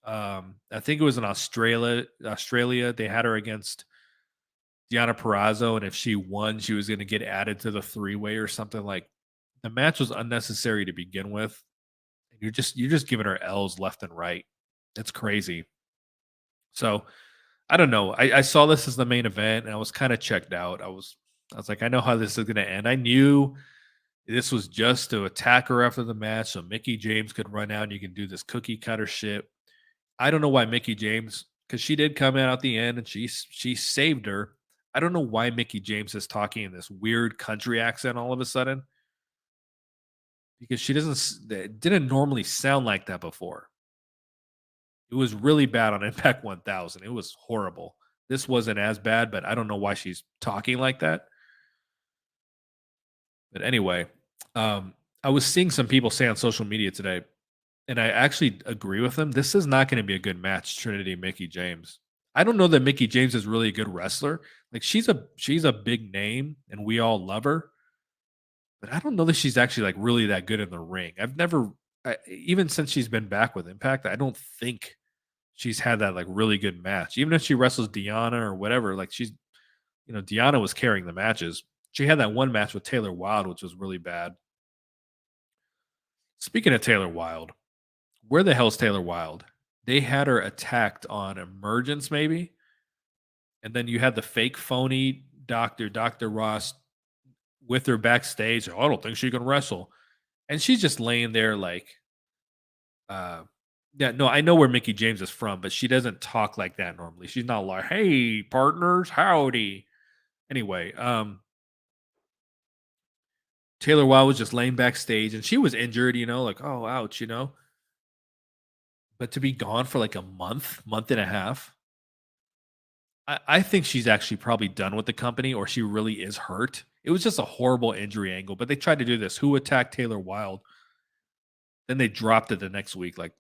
S1: I think it was in Australia. They had her against Deonna Purrazzo, and if she won, she was going to get added to the three-way or something. Like the match was unnecessary to begin with. And you're just giving her L's left and right. It's crazy. So I don't know. I saw this as the main event, and I was kind of checked out. I was like, I know how this is going to end. I knew this was just to attack her after the match, so Mickey James could run out and you can do this cookie cutter shit. I don't know why Mickey James, because she did come out at the end and she saved her. I don't know why Mickey James is talking in this weird country accent all of a sudden because she it didn't normally sound like that before. It was really bad on Impact 1000. It was horrible. This wasn't as bad, but I don't know why she's talking like that. But anyway, I was seeing some people say on social media today, and I actually agree with them. This is not going to be a good match, Trinity and Mickey James. I don't know that Mickey James is really a good wrestler. Like she's a big name, and we all love her. But I don't know that she's actually like really that good in the ring. Even since she's been back with Impact, I don't think she's had that like really good match. Even if she wrestles Deanna or whatever, like Deanna was carrying the matches. She had that one match with Taylor Wilde, which was really bad. Speaking of Taylor Wilde, where the hell's Taylor Wilde? They had her attacked on Emergence, maybe, and then you had the fake phony Dr. Ross, with her backstage. "Oh, I don't think she can wrestle, and she's just laying there like, uh, yeah, no, I know where Mickey James is from, but she doesn't talk like that normally. She's not like, "Hey, partners, howdy." Anyway, Taylor Wilde was just laying backstage, and she was injured. Like, oh, ouch. But to be gone for like a month and a half, I think she's actually probably done with the company, or she really is hurt. It was just a horrible injury angle, but they tried to do this. Who attacked Taylor Wilde? Then they dropped it the next week. Like,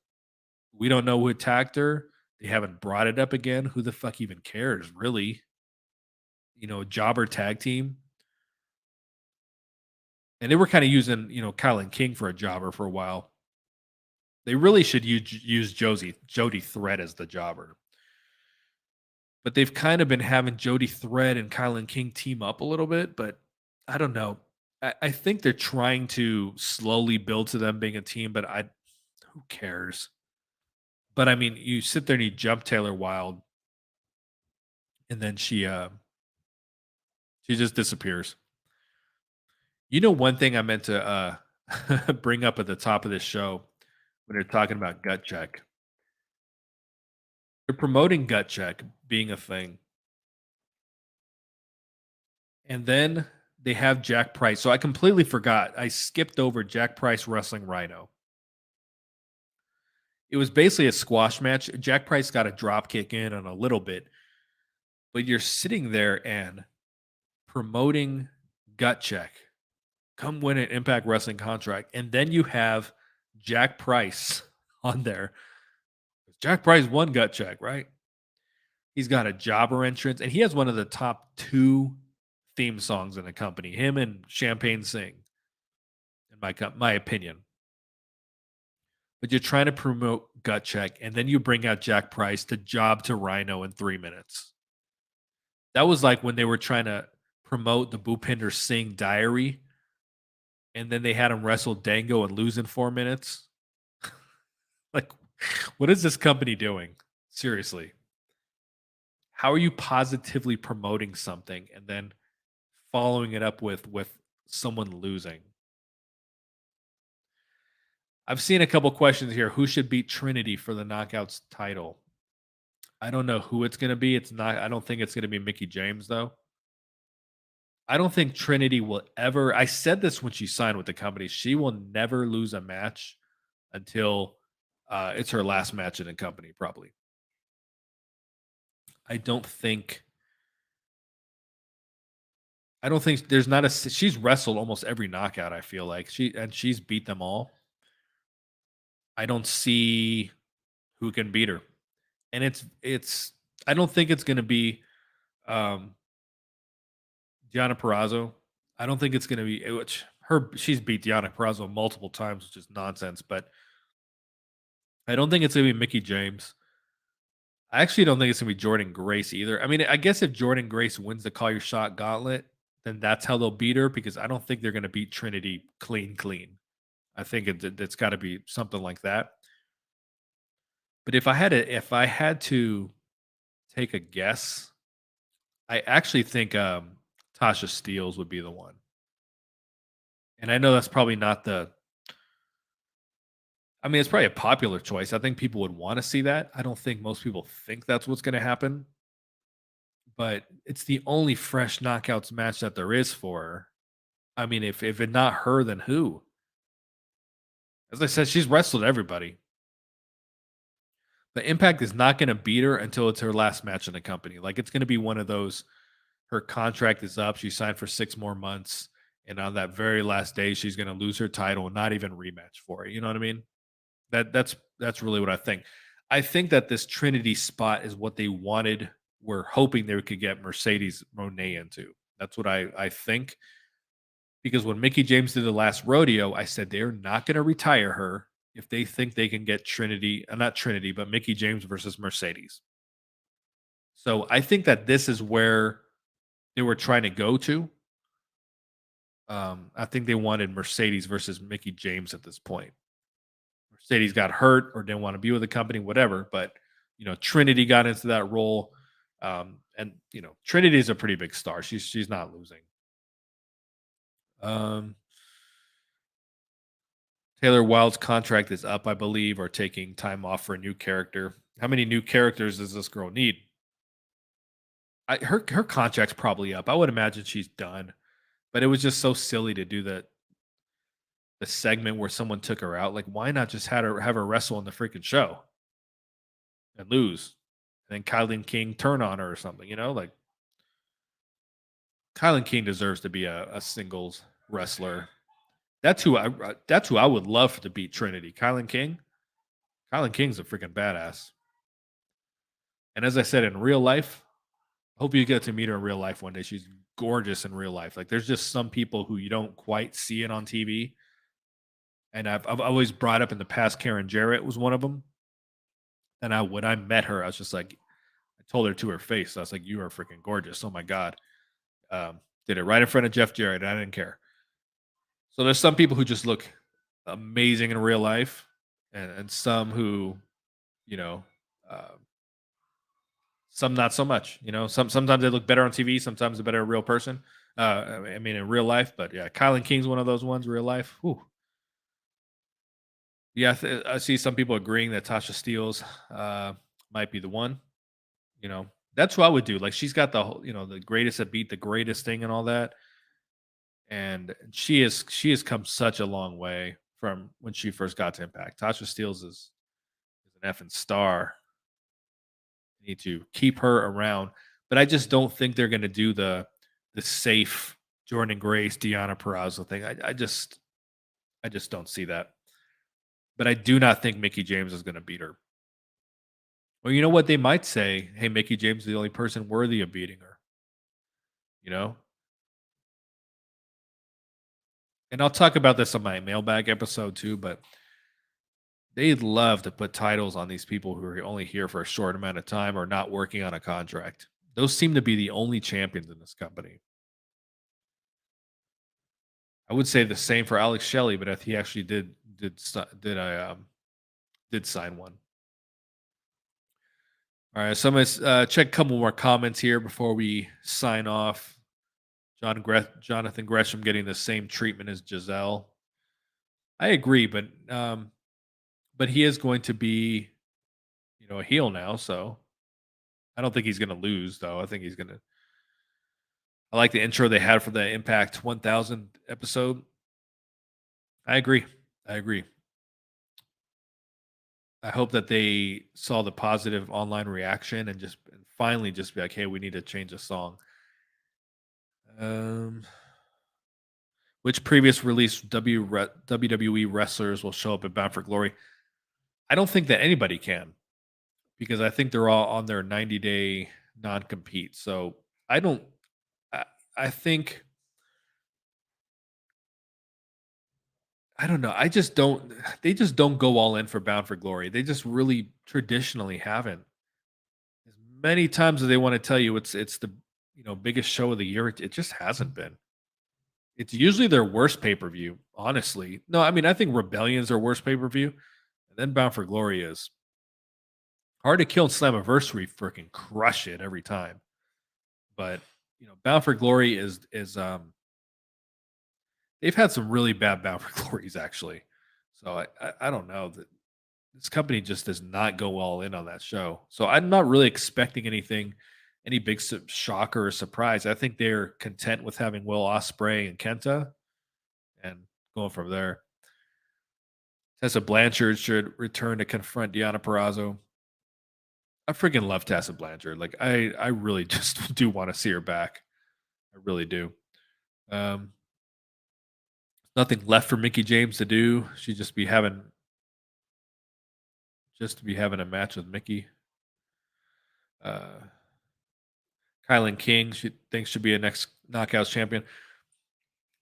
S1: we don't know who attacked her. They haven't brought it up again. Who the fuck even cares, really? Jobber tag team. And they were kind of using, Kylan King for a jobber for a while. They really should use Jody Thread as the jobber. But they've kind of been having Jody Thread and Kylan King team up a little bit, but I don't know. I think they're trying to slowly build to them being a team, but who cares? But I mean, you sit there and you jump Taylor Wilde, and then She just disappears. You know, one thing I meant to bring up at the top of this show when they're talking about gut check. They're promoting gut check being a thing. And then they have Jack Price. So I completely forgot. I skipped over Jack Price wrestling Rhino. It was basically a squash match. Jack Price got a drop kick in on a little bit, but you're sitting there and promoting gut check. Come win an Impact Wrestling contract. And then you have Jack Price on there. Jack Price won gut check, right? He's got a jobber entrance, and he has one of the top two theme songs in the company. Him and Champagne Sing, in my opinion. But you're trying to promote gut check, and then you bring out Jack Price to job to Rhino in 3 minutes. That was like when they were trying to promote the Bhupinder Singh Diary, and then they had him wrestle Dango and lose in 4 minutes. Like, what is this company doing? Seriously. How are you positively promoting something and then following it up with someone losing? I've seen a couple questions here. Who should beat Trinity for the Knockouts title? I don't know who it's going to be. It's not. I don't think it's going to be Mickey James though. I don't think Trinity will ever. I said this when she signed with the company. She will never lose a match until it's her last match in the company. Probably. I don't think. I don't think there's not a. She's wrestled almost every knockout. I feel like she's beat them all. I don't see who can beat her, and it's. I don't think it's going to be um, Gianna Perrazzo. I don't think it's going to be which her. She's beat Gianna Perrazzo multiple times, which is nonsense. But I don't think it's going to be Mickey James. I actually don't think it's going to be Jordan Grace either. I mean, I guess if Jordan Grace wins the Call Your Shot Gauntlet, then that's how they'll beat her because I don't think they're going to beat Trinity clean. I think it's got to be something like that. But if I had to take a guess, I actually think Tasha Steeles would be the one. And I know that's probably not the. I mean, it's probably a popular choice. I think people would want to see that. I don't think most people think that's what's going to happen. But it's the only fresh knockouts match that there is for her. I mean, if it not her, then who? As I said, she's wrestled everybody. But Impact is not going to beat her until it's her last match in the company. Like it's going to be one of those. Her contract is up. She signed for 6 more months, and on that very last day, she's going to lose her title and not even rematch for it. You know what I mean? That's really what I think. I think that this Trinity spot is what they wanted. We're hoping they could get Mercedes Monet into. That's what I think. Because when Mickey James did the last rodeo, I said they're not going to retire her if they think they can get Trinity, not Trinity, but Mickey James versus Mercedes. So I think that this is where they were trying to go to. I think they wanted Mercedes versus Mickey James at this point. Mercedes got hurt or didn't want to be with the company, whatever. But Trinity got into that role, and Trinity is a pretty big star. She's not losing. Um, Taylor Wilde's contract is up, I believe, or taking time off for a new character. How many new characters does this girl need? Her contract's probably up. I would imagine she's done. But it was just so silly to do the segment where someone took her out. Like, why not just have her wrestle in the freaking show and lose? And then Kylan King turn on her or something, like Kylan King deserves to be a singles wrestler. That's who I would love to beat Trinity. Kylan King. Kylan King's a freaking badass. And as I said, in real life, hope you get to meet her in real life one day. She's gorgeous in real life. Like there's just some people who you don't quite see it on TV. And I've always brought up in the past, Karen Jarrett was one of them. And when I met her, I was just like, I told her to her face. I was like, you are freaking gorgeous. Oh my God. Did it right in front of Jeff Jarrett. I didn't care. So there's some people who just look amazing in real life and some who, you know, uh, Some not so much. Sometimes they look better on TV. Sometimes they're better in real person. I mean, in real life. But yeah, Kylan King's one of those ones. Real life. Whew. Yeah, I see some people agreeing that Tasha Steeles might be the one. That's what I would do. Like she's got the whole, the greatest that beat the greatest thing and all that. And she has come such a long way from when she first got to Impact. Tasha Steeles is an effing star. Need to keep her around, but I just don't think they're going to do the safe Jordan Grace, Deanna Purrazzo thing. I just don't see that. But I do not think Mickey James is going to beat her. Well, you know what they might say? Hey, Mickey James is the only person worthy of beating her. You know, and I'll talk about this on my mailbag episode too. But they love to put titles on these people who are only here for a short amount of time or not working on a contract. Those seem to be the only champions in this company. I would say the same for Alex Shelley, but if he actually did sign one. All right, so I'm gonna check a couple more comments here before we sign off. Johnathan Gresham getting the same treatment as Giselle. I agree, but he is going to be a heel now, so I don't think he's going to lose though. I think he's going to. I like the intro they had for the Impact 1000 episode. I agree. I agree. I hope that they saw the positive online reaction and finally just be like, "Hey, we need to change the song." Um, which previous release WWE wrestlers will show up at Bound for Glory? I don't think that anybody can because I think they're all on their 90-day non-compete. So I don't. I, I think I don't know. I just don't. They just don't go all in for Bound for Glory. They just really traditionally haven't. As many times as they want to tell you it's the biggest show of the year, it just hasn't been. It's usually their worst pay per view. Honestly, no. I mean, I think Rebellion's their worst pay per view, and then Bound for Glory is Hard to Kill and Slammiversary. Freaking crush it every time, but Bound for Glory is they've had some really bad Bound for Glories actually. So I don't know that this company just does not go all in on that show. So I'm not really expecting any big shocker or surprise. I think they're content with having Will Ospreay and Kenta, and going from there. Tessa Blanchard should return to confront Deanna Purrazzo. I freaking love Tessa Blanchard. Like I really just do want to see her back. I really do. Um, Nothing left for Mickey James to do. She just to be having a match with Mickey. Uh, Kylan King she thinks should be a next Knockouts champion.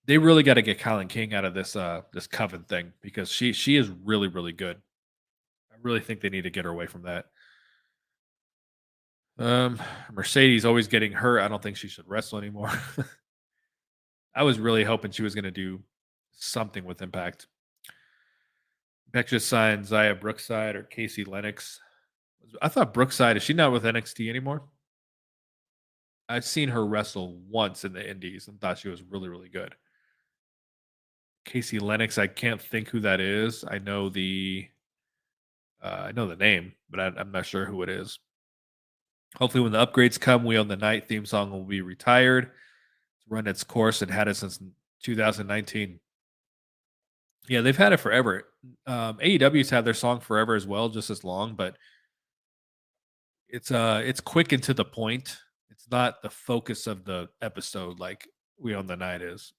S1: They really got to get Kylan King out of this Coven thing because she is really really good. I really think they need to get her away from that. Um, Mercedes always getting hurt. I don't think she should wrestle anymore. I was really hoping she was going to do something with Impact. Impact just signed Zaya Brookside or Casey Lennox. I thought Brookside, is she not with NXT anymore? I've seen her wrestle once in the Indies and thought she was really really good. Casey Lennox, I can't think who that is. I know the name, but I'm not sure who it is. Hopefully, when the upgrades come, We Own the Night theme song will be retired. It's run its course and had it since 2019. Yeah, they've had it forever. AEW's had their song forever as well, just as long, but it's quick and to the point. It's not the focus of the episode like We Own the Night is.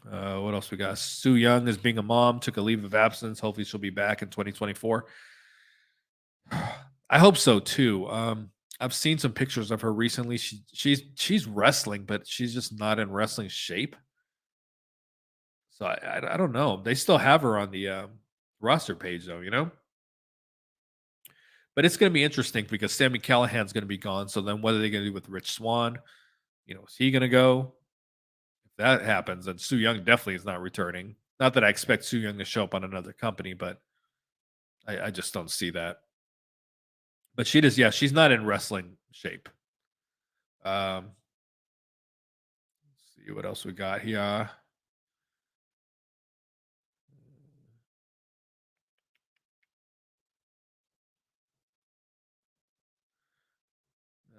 S1: What else we got? Sue Young is being a mom, took a leave of absence. Hopefully, she'll be back in 2024. I hope so too. I've seen some pictures of her recently. She's wrestling, but she's just not in wrestling shape. So I don't know. They still have her on the roster page though. But it's going to be interesting because Sammy Callahan's going to be gone. So then, what are they going to do with Rich Swan? Is he going to go? If that happens, then Sue Young definitely is not returning. Not that I expect Sue Young to show up on another company, but I just don't see that. But she does, yeah, she's not in wrestling shape. Um, let's see what else we got here.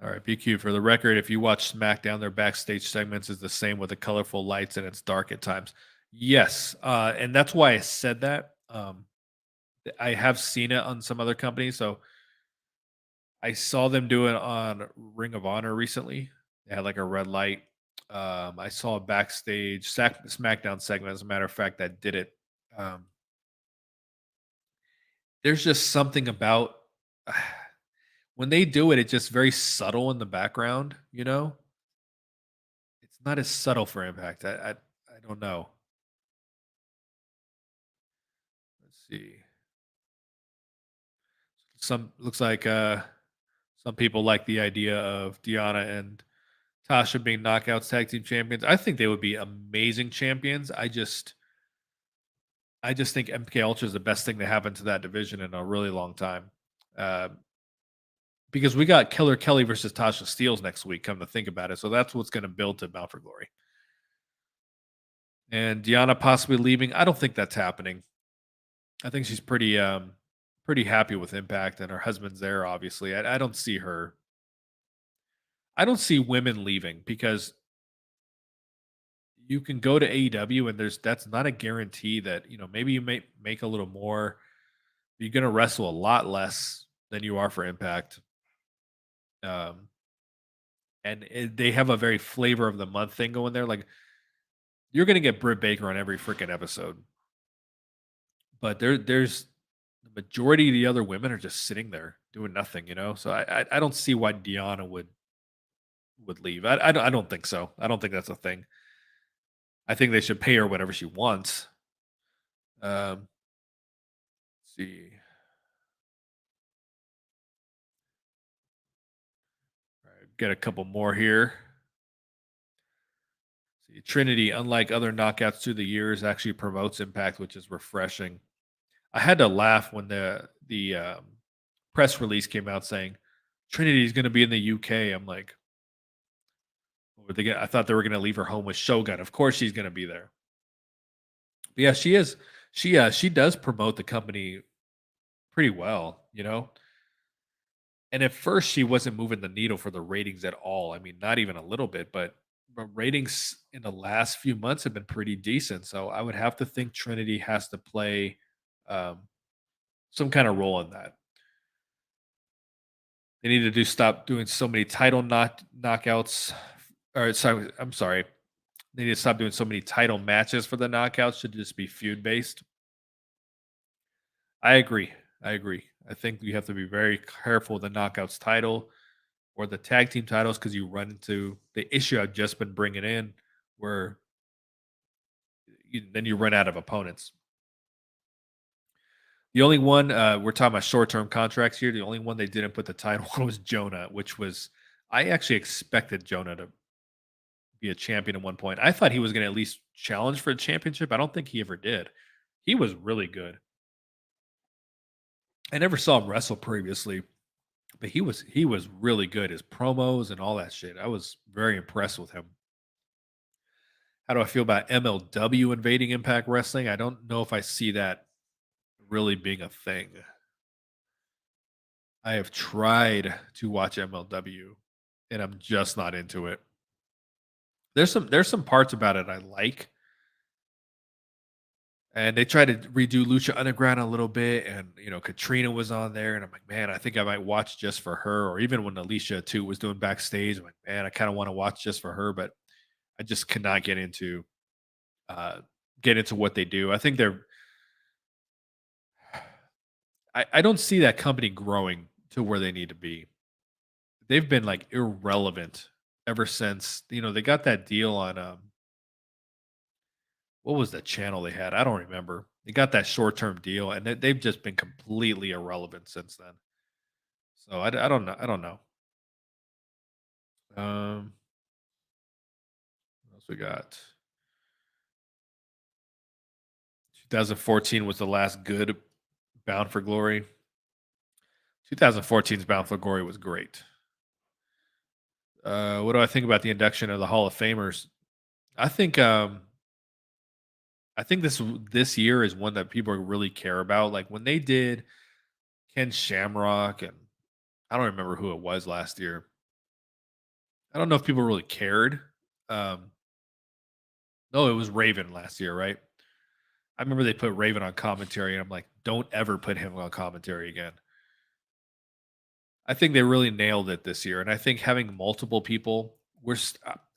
S1: All right, BQ, for the record, if you watch SmackDown, their backstage segments is the same with the colorful lights and it's dark at times. Yes, and that's why I said that. I have seen it on some other companies, so I saw them do it on Ring of Honor recently. They had like a red light. I saw a backstage SmackDown segment, as a matter of fact, that did it. Um, there's just something about when they do it, it's just very subtle in the background. It's not as subtle for Impact. I don't know. Let's see. Some looks like some people like the idea of Deanna and Tasha being knockouts tag team champions. I think they would be amazing champions. I just think MK Ultra is the best thing to happen to that division in a really long time. Uh, because we got Killer Kelly versus Tasha Steeles next week, come to think about it. So that's what's going to build to Bound for Glory. And Deanna possibly leaving. I don't think that's happening. I think she's pretty happy with Impact, and her husband's there, obviously. I don't see her. I don't see women leaving because you can go to AEW and that's not a guarantee that, maybe you may make a little more. You're gonna wrestle a lot less than you are for Impact. Um, and they have a very flavor of the month thing going there. Like you're gonna get Britt Baker on every freaking episode, but there's the majority of the other women are just sitting there doing nothing. So I don't see why Deanna would leave. I don't think so. I don't think that's a thing. I think they should pay her whatever she wants. Let's see. All right, get a couple more here. See, Trinity, unlike other knockouts through the years, actually promotes Impact, which is refreshing. I had to laugh when the press release came out saying Trinity is going to be in the UK. I'm like, what were they I thought they were going to leave her home with Shogun. Of course, she's going to be there. But yeah, she is. She does promote the company pretty well. And at first, she wasn't moving the needle for the ratings at all. I mean, not even a little bit, but ratings in the last few months have been pretty decent. So I would have to think Trinity has to play um, some kind of role in that. They need to stop doing so many title knockouts. Or sorry, I'm sorry. They need to stop doing so many title matches for the knockouts. Should just be feud based. I agree. I agree. I think you have to be very careful with the knockouts title or the tag team titles because you run into the issue I've just been bringing in, where then you run out of opponents. The only one we're talking about short term contracts here. The only one they didn't put the title on was Jonah, which was I actually expected Jonah to be a champion at one point. I thought he was going to at least challenge for a championship. I don't think he ever did. He was really good. I never saw him wrestle previously, but he was really good. His promos and all that shit. I was very impressed with him. How do I feel about MLW invading Impact Wrestling? I don't know if I see that really being a thing. I have tried to watch MLW and I'm just not into it. There's some parts about it I like. And they tried to redo Lucha Underground a little bit, and Katrina was on there, and I'm like, man, I think I might watch just for her. Or even when Alicia too was doing backstage, I'm like, man, I kind of want to watch just for her, but I just cannot uh, get into what they do. I think I don't see that company growing to where they need to be. They've been like irrelevant ever since they got that deal on what was the channel they had? I don't remember. They got that short term deal, and they've just been completely irrelevant since then. So I don't know. I don't know. What else we got? 2014 was the last good Bound for Glory. 2014's Bound for Glory was great. What do I think about the induction of the Hall of Famers? I think um I think this year is one that people really care about. Like when they did Ken Shamrock and I don't remember who it was last year. I don't know if people really cared. Um, no, it was Raven last year, right? I remember they put Raven on commentary, and I'm like, don't ever put him on commentary again. I think they really nailed it this year, and I think having multiple people,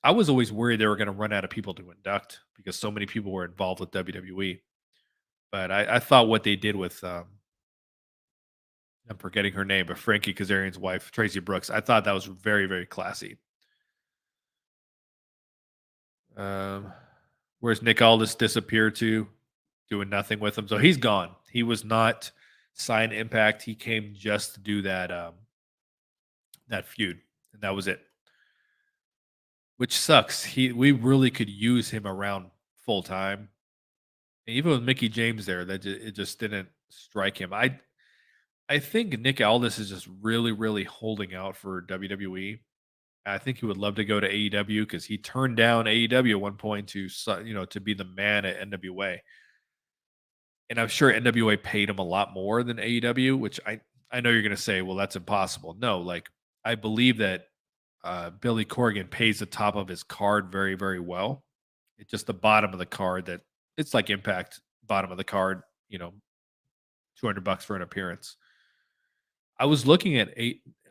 S1: I was always worried they were going to run out of people to induct because so many people were involved with WWE. But I thought what they did with I'm forgetting her name, but Frankie Kazarian's wife, Tracy Brooks, I thought that was very, very classy. Um, whereas Nick Aldis disappeared to doing nothing with him, so he's gone. He was not signed Impact. He came just to do that feud, and that was it. Which sucks. We really could use him around full time. And even with Mickey James there, it just didn't strike him. I think Nick Aldis is just really, really holding out for WWE. I think he would love to go to AEW because he turned down AEW at one point to be the man at NWA, and I'm sure NWA paid him a lot more than AEW. Which I know you're going to say, well, that's impossible. No, like I believe that Billy Corgan pays the top of his card very, very well. It's just the bottom of the card that it's like Impact bottom of the card. 200 bucks for an appearance. I was looking at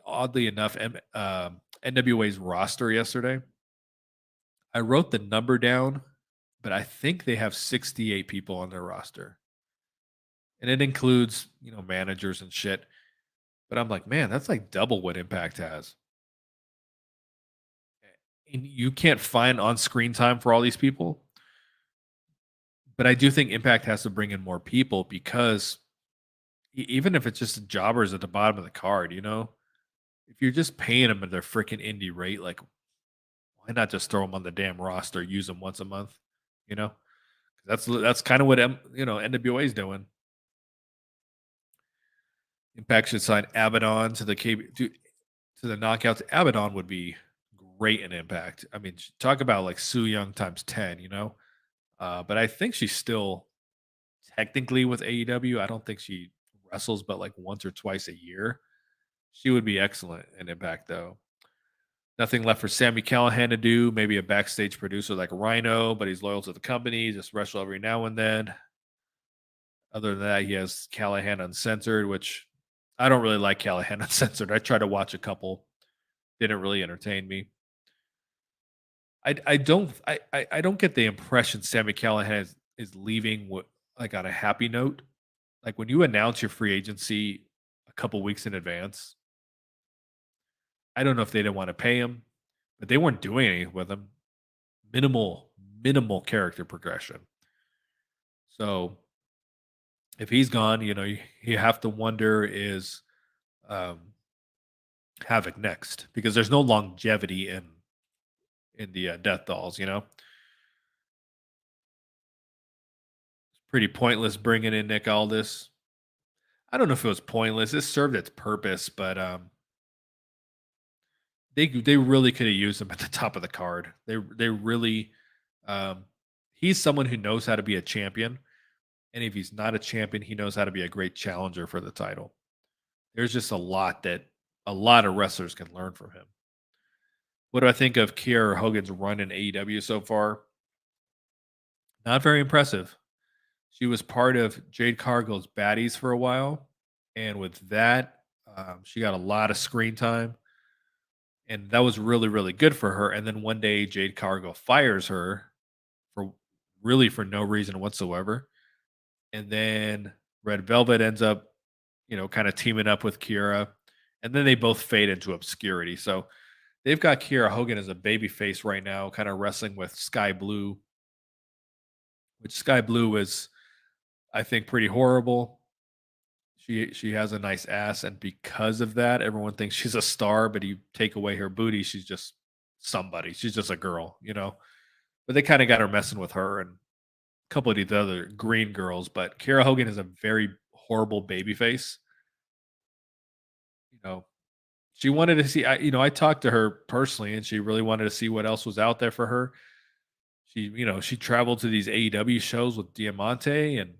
S1: oddly enough, NWA's roster yesterday. I wrote the number down, but I think they have 68 people on their roster. And it includes, managers and shit. But I'm like, man, that's like double what Impact has. And you can't find on screen time for all these people. But I do think Impact has to bring in more people because even if it's just jobbers at the bottom of the card, if you're just paying them at their freaking indie rate, like why not just throw them on the damn roster, use them once a month, you know? That's kind of what NWA is doing. Impact should sign Abaddon to the to the knockouts. Abaddon would be great in Impact. I mean, talk about like Sue Young times 10. But I think she's still technically with AEW. I don't think she wrestles but like once or twice a year. She would be excellent in Impact though. Nothing left for Sammy Callahan to do. Maybe a backstage producer like Rhino, but he's loyal to the company. Just wrestle every now and then. Other than that, he has Callahan Uncensored, which I don't really like Callahan Uncensored. I tried to watch a couple, didn't really entertain me. I don't get the impression Sammy Callahan is leaving like on a happy note. Like when you announce your free agency a couple weeks in advance, I don't know if they didn't want to pay him, but they weren't doing anything with him. Minimal, minimal character progression. So if he's gone, you have to wonder is um, Havoc next because there's no longevity in the Death Dolls. It's pretty pointless bringing in Nick Aldis. I don't know if it was pointless. It served its purpose, but they really could have used him at the top of the card. They really um, he's someone who knows how to be a champion, and if he's not a champion, he knows how to be a great challenger for the title. There's just a lot of wrestlers can learn from him. What do I think of Kiera Hogan's run in AEW so far? Not very impressive. She was part of Jade Cargill's baddies for a while, and with that, she got a lot of screen time, and that was really, really good for her. And then one day, Jade Cargill fires her for no reason whatsoever, and then Red Velvet ends up, kind of teaming up with Kiera, and then they both fade into obscurity. So they've got Kiera Hogan as a baby face right now, kind of wrestling with Sky Blue, which Sky Blue is, I think, pretty horrible. She has a nice ass, and because of that, everyone thinks she's a star. But you take away her booty, she's just somebody. She's just a girl. But they kind of got her messing with her and a couple of the other green girls. But Kiera Hogan is a very horrible baby face. know, she wanted to see. I talked to her personally, and she really wanted to see what else was out there for her. She traveled to these AEW shows with Diamante and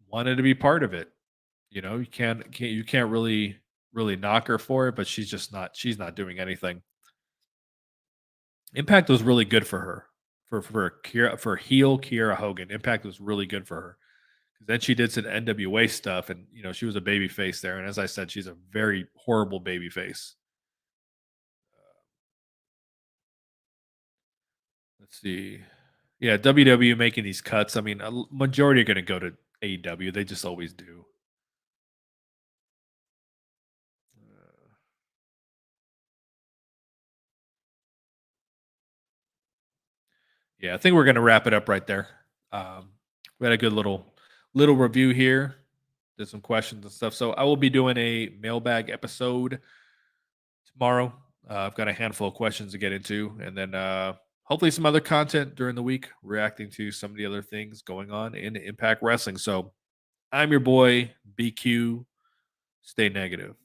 S1: wanted to be part of it. You can't really knock her for it, but she's not doing anything. Impact was really good for her. For heel Kiera Hogan, Impact was really good for her. 'Cause then she did some NWA stuff, and she was a baby face there. And as I said, she's a very horrible baby face. Let's see. Yeah, WWE making these cuts. I mean, a majority are going to go to AEW. They just always do. Uh, yeah, I think we're going to wrap it up right there. Um, we had a good little review here. Did some questions and stuff. So I will be doing a mailbag episode tomorrow. I've got a handful of questions to get into, and then hopefully some other content during the week, reacting to some of the other things going on in Impact Wrestling. So I'm your boy BQ. Stay negative.